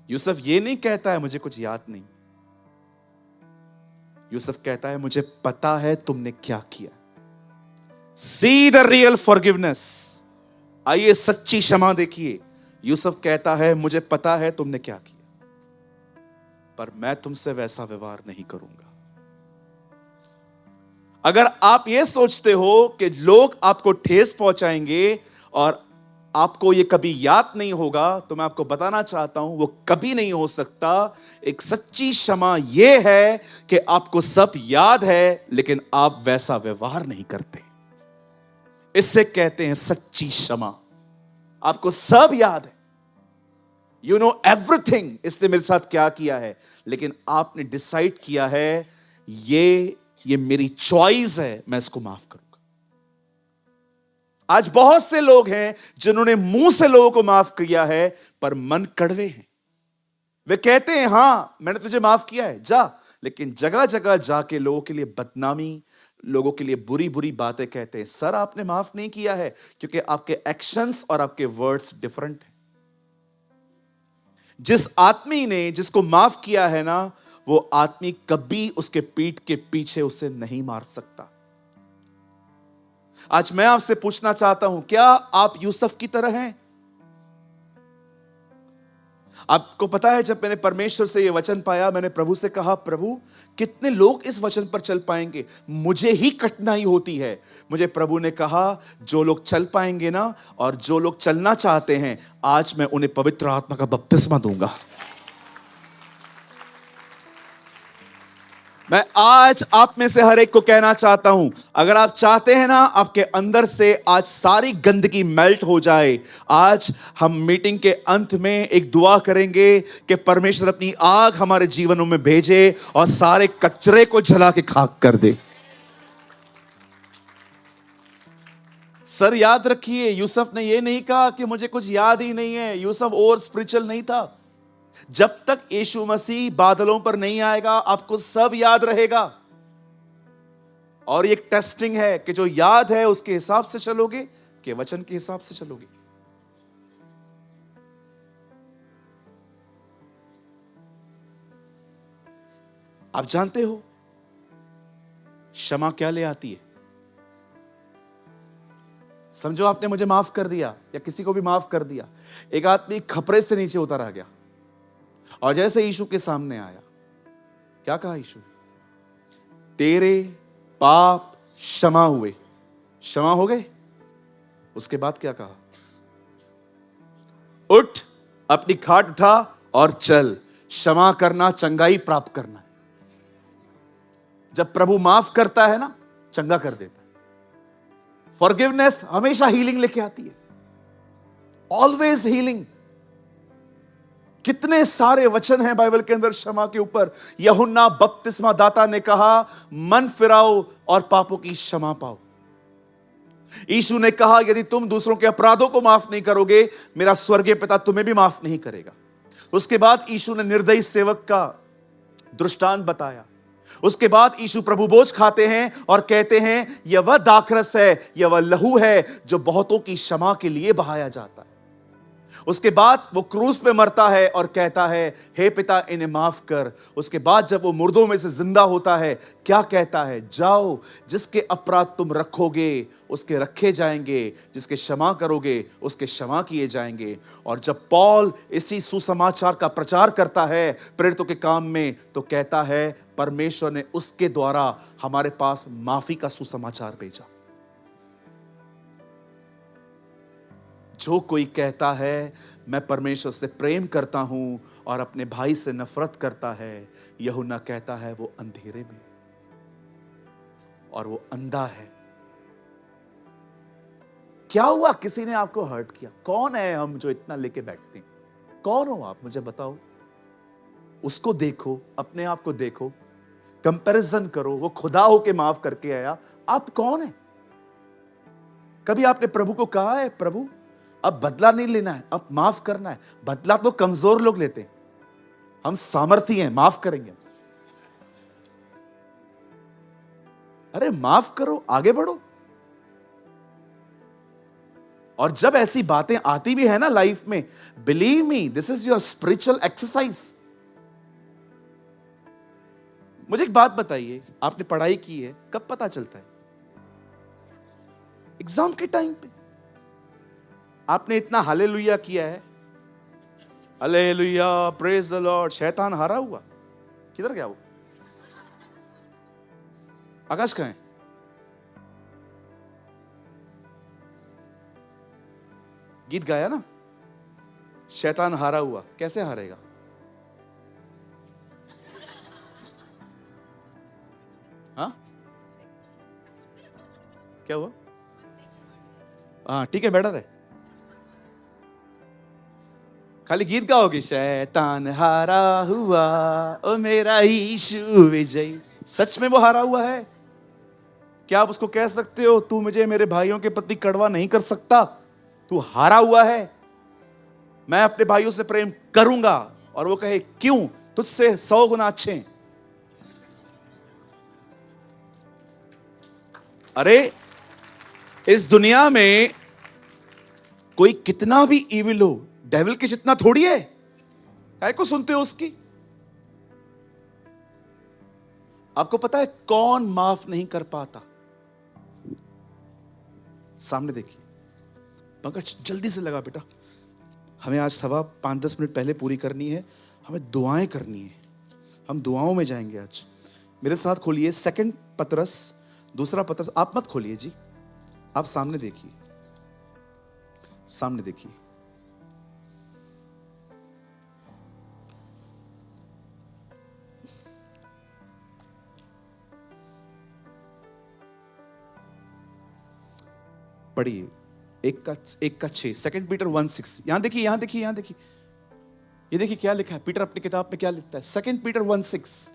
यूसुफ ये नहीं कहता है मुझे कुछ याद नहीं। यूसुफ कहता है मुझे पता है तुमने क्या किया। See the real forgiveness. आइए सच्ची क्षमा देखिए। यूसुफ कहता है मुझे पता है तुमने क्या किया, पर मैं तुमसे वैसा व्यवहार नहीं करूंगा। अगर आप यह सोचते हो कि लोग आपको ठेस पहुंचाएंगे और आपको यह कभी याद नहीं होगा, तो मैं आपको बताना चाहता हूं वो कभी नहीं हो सकता। एक सच्ची क्षमा यह है कि आपको सब याद है लेकिन आप वैसा व्यवहार नहीं करते। इससे कहते हैं सच्ची क्षमा। आपको सब याद है, यू नो एवरीथिंग, इसने मेरे साथ क्या किया है, लेकिन आपने डिसाइड किया है ये मेरी चॉइस है, मैं इसको माफ करूंगा। आज बहुत से लोग हैं जिन्होंने मुंह से लोगों को माफ किया है पर मन कड़वे हैं। वे कहते हैं हां मैंने तुझे माफ किया है, जा, लेकिन जगह जगह जाके लोगों के लिए बदनामी, लोगों के लिए बुरी बुरी बातें कहते हैं। सर आपने माफ नहीं किया है क्योंकि आपके एक्शंस और आपके वर्ड्स डिफरेंट हैं। जिस आदमी ने जिसको माफ किया है ना, वो आदमी कभी उसके पीठ के पीछे उसे नहीं मार सकता। आज मैं आपसे पूछना चाहता हूं, क्या आप यूसुफ की तरह हैं? आपको पता है जब मैंने परमेश्वर से यह वचन पाया, मैंने प्रभु से कहा, प्रभु कितने लोग इस वचन पर चल पाएंगे, मुझे ही कठिनाई होती है। मुझे प्रभु ने कहा जो लोग चल पाएंगे ना, और जो लोग चलना चाहते हैं, आज मैं उन्हें पवित्र आत्मा का बपतिस्मा दूंगा। मैं आज आप में से हर एक को कहना चाहता हूं, अगर आप चाहते हैं ना आपके अंदर से आज सारी गंदगी मेल्ट हो जाए, आज हम मीटिंग के अंत में एक दुआ करेंगे कि परमेश्वर अपनी आग हमारे जीवनों में भेजे और सारे कचरे को जला के खाक कर दे। सर याद रखिए, यूसुफ ने यह नहीं कहा कि मुझे कुछ याद ही नहीं है। यूसुफ और स्पिरिचुअल नहीं था। जब तक यीशु मसीह बादलों पर नहीं आएगा आपको सब याद रहेगा। और एक टेस्टिंग है कि जो याद है उसके हिसाब से चलोगे कि वचन के हिसाब से चलोगे। आप जानते हो क्षमा क्या ले आती है? समझो आपने मुझे माफ कर दिया या किसी को भी माफ कर दिया। एक आदमी खपरे से नीचे उतर आ गया और जैसे यीशु के सामने आया, क्या कहा यीशु? तेरे पाप क्षमा हुए। क्षमा हो गए। उसके बाद क्या कहा? उठ अपनी खाट उठा और चल। क्षमा करना चंगाई प्राप्त करना है। जब प्रभु माफ करता है ना, चंगा कर देता है। फॉरगिवनेस हमेशा हीलिंग लेके आती है, ऑलवेज हीलिंग। कितने सारे वचन हैं बाइबल के अंदर क्षमा के ऊपर। यूहन्ना बपतिस्मा दाता ने कहा, मन फिराओ और पापों की क्षमा पाओ। यीशु ने कहा, यदि तुम दूसरों के अपराधों को माफ नहीं करोगे, मेरा स्वर्गीय पिता तुम्हें भी माफ नहीं करेगा। उसके बाद यीशु ने निर्दयी सेवक का दृष्टांत बताया। उसके बाद यीशु प्रभु भोज खाते हैं और कहते हैं, यह वह दाखरस है, यह वह लहू है जो बहुतों की क्षमा के लिए बहाया जाता है। उसके बाद वो क्रूस पे मरता है और कहता है, हे पिता इन्हें माफ कर। उसके बाद जब वो मुर्दों में से जिंदा होता है, क्या कहता है, जाओ, जिसके अपराध तुम रखोगे उसके रखे जाएंगे, जिसके क्षमा करोगे उसके क्षमा किए जाएंगे। और जब पौल इसी सुसमाचार का प्रचार करता है प्रेरितों के काम में, तो कहता है परमेश्वर ने उसके द्वारा हमारे पास माफी का सुसमाचार भेजा। जो कोई कहता है मैं परमेश्वर से प्रेम करता हूं और अपने भाई से नफरत करता है, यूहन्ना कहता है वो अंधेरे में और वो अंधा है। क्या हुआ? किसी ने आपको हर्ट किया? कौन है हम जो इतना लेके बैठते हैं? कौन हो आप? मुझे बताओ। उसको देखो, अपने आप को देखो, कंपैरिजन करो। वो खुदा होके माफ करके आया, आप कौन है? कभी आपने प्रभु को कहा है, प्रभु अब बदला नहीं लेना है, अब माफ करना है? बदला तो कमजोर लोग लेते हैं, हम सामर्थी हैं, माफ करेंगे। अरे माफ करो, आगे बढ़ो। और जब ऐसी बातें आती भी है ना लाइफ में, believe me, this is your spiritual exercise. मुझे एक बात बताइए, आपने पढ़ाई की है, कब पता चलता है? एग्जाम के टाइम पे। आपने इतना हालेलुया किया है, हालेलुया, प्रेज द लॉर्ड, शैतान हारा हुआ। किधर गया वो? आकाश कहां है? गीत गाया ना, शैतान हारा हुआ। कैसे हारेगा? हाँ, क्या हुआ? हाँ ठीक है, बेटर है। खाली गीत गाओगे, शैतान हारा हुआ ओ मेरा यीशु विजयी। सच में वो हारा हुआ है? क्या आप उसको कह सकते हो, तू मुझे मेरे भाइयों के प्रति कड़वा नहीं कर सकता, तू हारा हुआ है, मैं अपने भाइयों से प्रेम करूंगा? और वो कहे, क्यों? तुझसे 100 गुना अच्छे हैं। अरे इस दुनिया में कोई कितना भी इविल हो, डेविल के जितना थोड़ी है। काय को सुनते हो उसकी? आपको पता है कौन माफ नहीं कर पाता? सामने देखिए। पंकज जल्दी से लगा बेटा, हमें आज सभा 5-10 मिनट पहले पूरी करनी है, हमें दुआएं करनी है, हम दुआओं में जाएंगे आज। मेरे साथ खोलिए 2 पतरस, 2 पतरस। आप मत खोलिए जी, आप सामने देखिए, सामने देखिए। पढ़िए 1:6, 2 पीटर 1:6। यहां देखिए, यहां देखिए, यहां देखिए, ये देखिए क्या लिखा है। पीटर अपनी किताब में क्या लिखता है? 2 पीटर 1:6।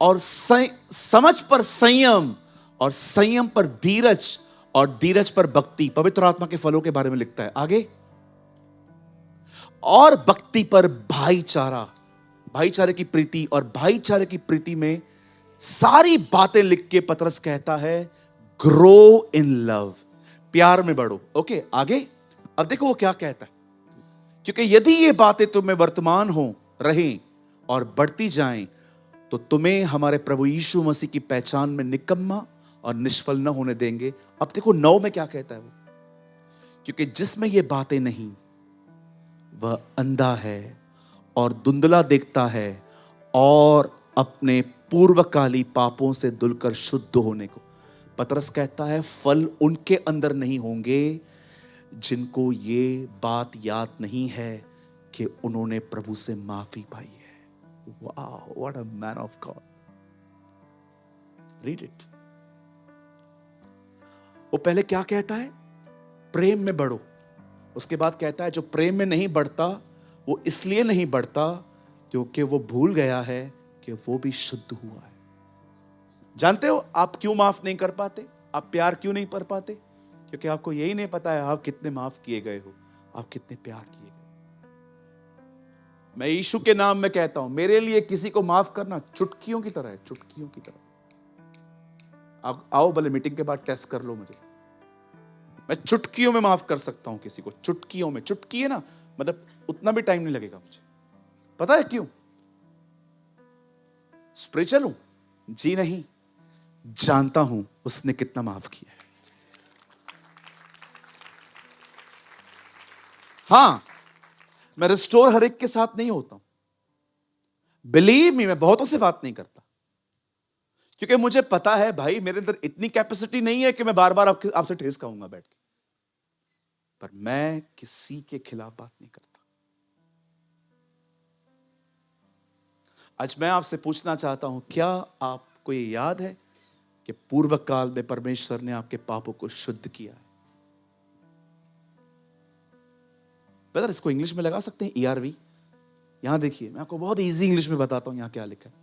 और समझ पर संयम, और संयम पर धीरज, और धीरज पर भक्ति। पवित्र आत्मा के फलों के बारे में लिखता है आगे। और भक्ति पर भाईचारा, भाईचारे की प्रीति, और भाईचारे की प्रीति में सारी बातें लिख के पतरस कहता है, ग्रो इन लव, प्यार में बढ़ो। ओके, आगे अब देखो वो क्या कहता है। क्योंकि यदि ये बातें तुम्हें वर्तमान हो रहें और बढ़ती जाएं, तो तुम्हें हमारे प्रभु यीशु मसीह की पहचान में निकम्मा और निष्फल न होने देंगे। अब देखो 9 में क्या कहता है वो, क्योंकि जिसमें ये बातें नहीं वह अंधा है और धुंधला देखता है, और अपने पूर्वकाली पापों से धुलकर शुद्ध होने को। पतरस कहता है फल उनके अंदर नहीं होंगे जिनको ये बात याद नहीं है कि उन्होंने प्रभु से माफी पाई है। वाह, what a man of God. Read it. वो पहले क्या कहता है? प्रेम में बढ़ो। उसके बाद कहता है जो प्रेम में नहीं बढ़ता वो इसलिए नहीं बढ़ता क्योंकि वो भूल गया है कि वो भी शुद्ध हुआ है। जानते हो आप क्यों माफ नहीं कर पाते? आप प्यार क्यों नहीं कर पाते? क्योंकि आपको यही नहीं पता है आप कितने माफ किए गए हो, आप कितने प्यार किए गए। मैं यीशु के नाम में कहता हूं, मेरे लिए किसी को माफ करना चुटकियों की तरह है, चुटकियों की तरह। आप आओ, भले मीटिंग के बाद टेस्ट कर लो मुझे। मैं चुटकियों में माफ कर सकता हूं किसी को, चुटकियों में। चुटकी है ना, मतलब उतना भी टाइम नहीं लगेगा मुझे। पता है क्यों? स्पिरिचुअल हूं? जी नहीं, जानता हूं उसने कितना माफ किया है। हां, मैं रिस्टोर हर एक के साथ नहीं होता हूं। बिलीव मी, मैं बहुतों से बात नहीं करता क्योंकि मुझे पता है भाई मेरे अंदर इतनी कैपेसिटी नहीं है कि मैं बार बार आपसे ठेस खाऊंगा बैठ के। पर मैं किसी के खिलाफ बात नहीं करता। आज मैं आपसे पूछना चाहता हूं, क्या आपको ये याद है कि पूर्व काल में परमेश्वर ने आपके पापों को शुद्ध किया है? ब्रदर, इसको इंग्लिश में लगा सकते हैं, ERV। यहां देखिए, मैं आपको बहुत इजी इंग्लिश में बताता हूं यहां क्या लिखा है।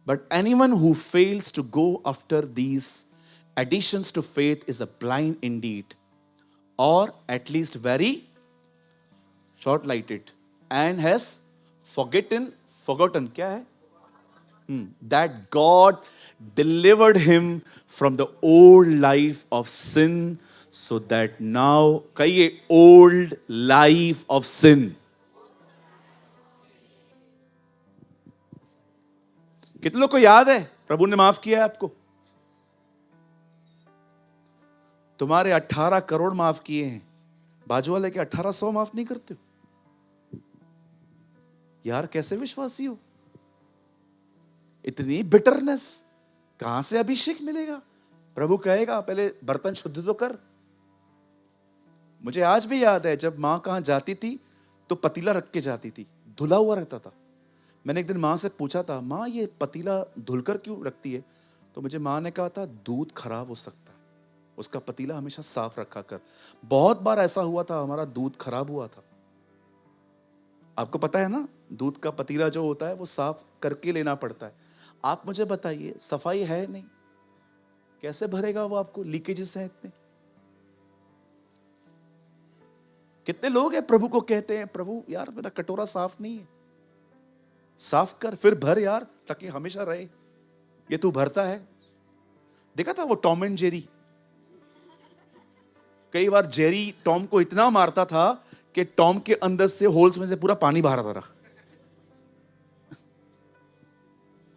But anyone who fails to go after these additions to faith is a blind indeed, और at least very short lighted, and has forgotten क्या है? That God delivered him from the old life of sin, so that now कहिए old life of sin। कितने लोग को याद है प्रभु ने माफ किया है आपको? तुम्हारे 18 करोड़ माफ किए हैं, बाजू वाले के 1800 माफ नहीं करते हो? यार कैसे विश्वासी हो? इतनी बिटरनेस कहां से अभिषेक मिलेगा? प्रभु कहेगा पहले बर्तन शुद्ध तो कर। मुझे आज भी याद है जब मां कहां जाती थी तो पतीला रख के जाती थी, धुला हुआ रहता था। मैंने एक दिन मां से पूछा था, मां ये पतीला धुलकर क्यों रखती है? तो मुझे मां ने कहा था दूध खराब हो सकता है, उसका पतीला हमेशा साफ रखा कर। बहुत बार ऐसा हुआ था, हमारा दूध खराब हुआ था। आपको पता है ना, दूध का पतीला जो होता है वो साफ करके लेना पड़ता है। आप मुझे बताइए, सफाई है नहीं, कैसे भरेगा वो? आपको लीकेजेस हैं इतने। कितने लोग हैं प्रभु को कहते हैं, प्रभु यार मेरा कटोरा साफ नहीं है, साफ कर, फिर भर यार ताकि हमेशा रहे। ये तू भरता है? देखा था वो टॉम एंड जेरी? कई बार जेरी टॉम को इतना मारता था कि टॉम के अंदर से होल्स में से पूरा पानी बाहर आता रहा।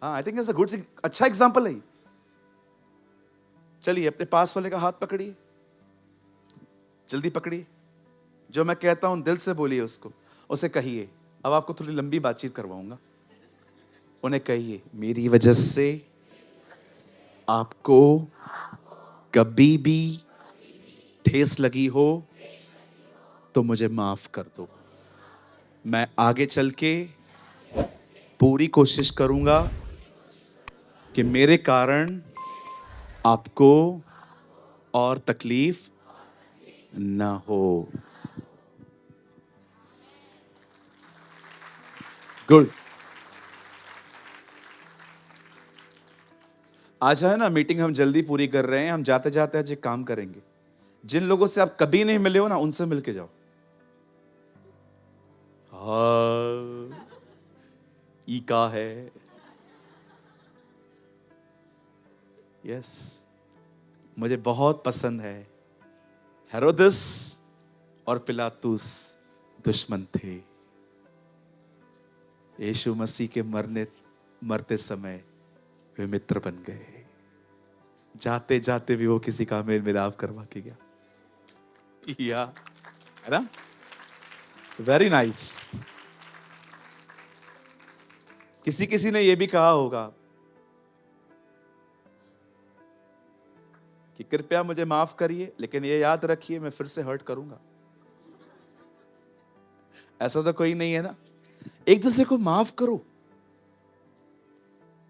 हाँ, I think it's a good, अच्छा एग्जांपल है। चलिए अपने पास वाले का हाथ पकड़िए, जल्दी पकड़िए। जो मैं कहता हूं दिल से बोलिए उसको, उसे कहिए। अब आपको थोड़ी लंबी बातचीत करवाऊंगा। उन्हें कहिए, मेरी वजह से आपको कभी भी ठेस लगी हो तो मुझे माफ कर दो। मैं आगे चल के पूरी कोशिश करूंगा कि मेरे कारण आपको और तकलीफ ना हो। गुड। आज है ना मीटिंग, हम जल्दी पूरी कर रहे हैं। हम जाते जाते आज एक काम करेंगे, जिन लोगों से आप कभी नहीं मिले हो ना, उनसे मिलके जाओ। हाँ, ई का है। यस, मुझे बहुत पसंद है। हेरोदस और पिलातुस दुश्मन थे, यीशु मसीह के मरते समय वे मित्र बन गए। जाते जाते भी वो किसी का मेल मिलाप करवा के गया। या है ना? Very nice. किसी किसी ने यह भी कहा होगा कि कृपया मुझे माफ करिए, लेकिन ये याद रखिए मैं फिर से हर्ट करूंगा। ऐसा तो कोई नहीं है ना। एक दूसरे को माफ करो।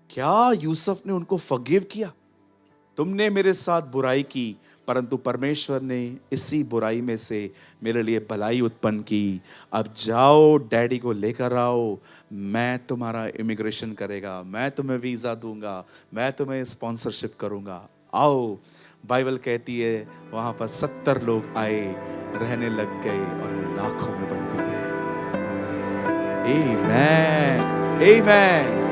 क्या यूसुफ ने उनको फॉरगिव किया? तुमने मेरे साथ बुराई की, परंतु परमेश्वर ने इसी बुराई में से मेरे लिए भलाई उत्पन्न की। अब जाओ, डैडी को लेकर आओ, मैं तुम्हारा इमिग्रेशन करेगा, मैं तुम्हें वीजा दूंगा, मैं तुम्हें स्पॉन्सरशिप करूंगा, आओ। बाइबल कहती है वहां पर 70 लोग आए, रहने लग गए और वो लाखों में बढ़ते गए। आमेन, आमेन।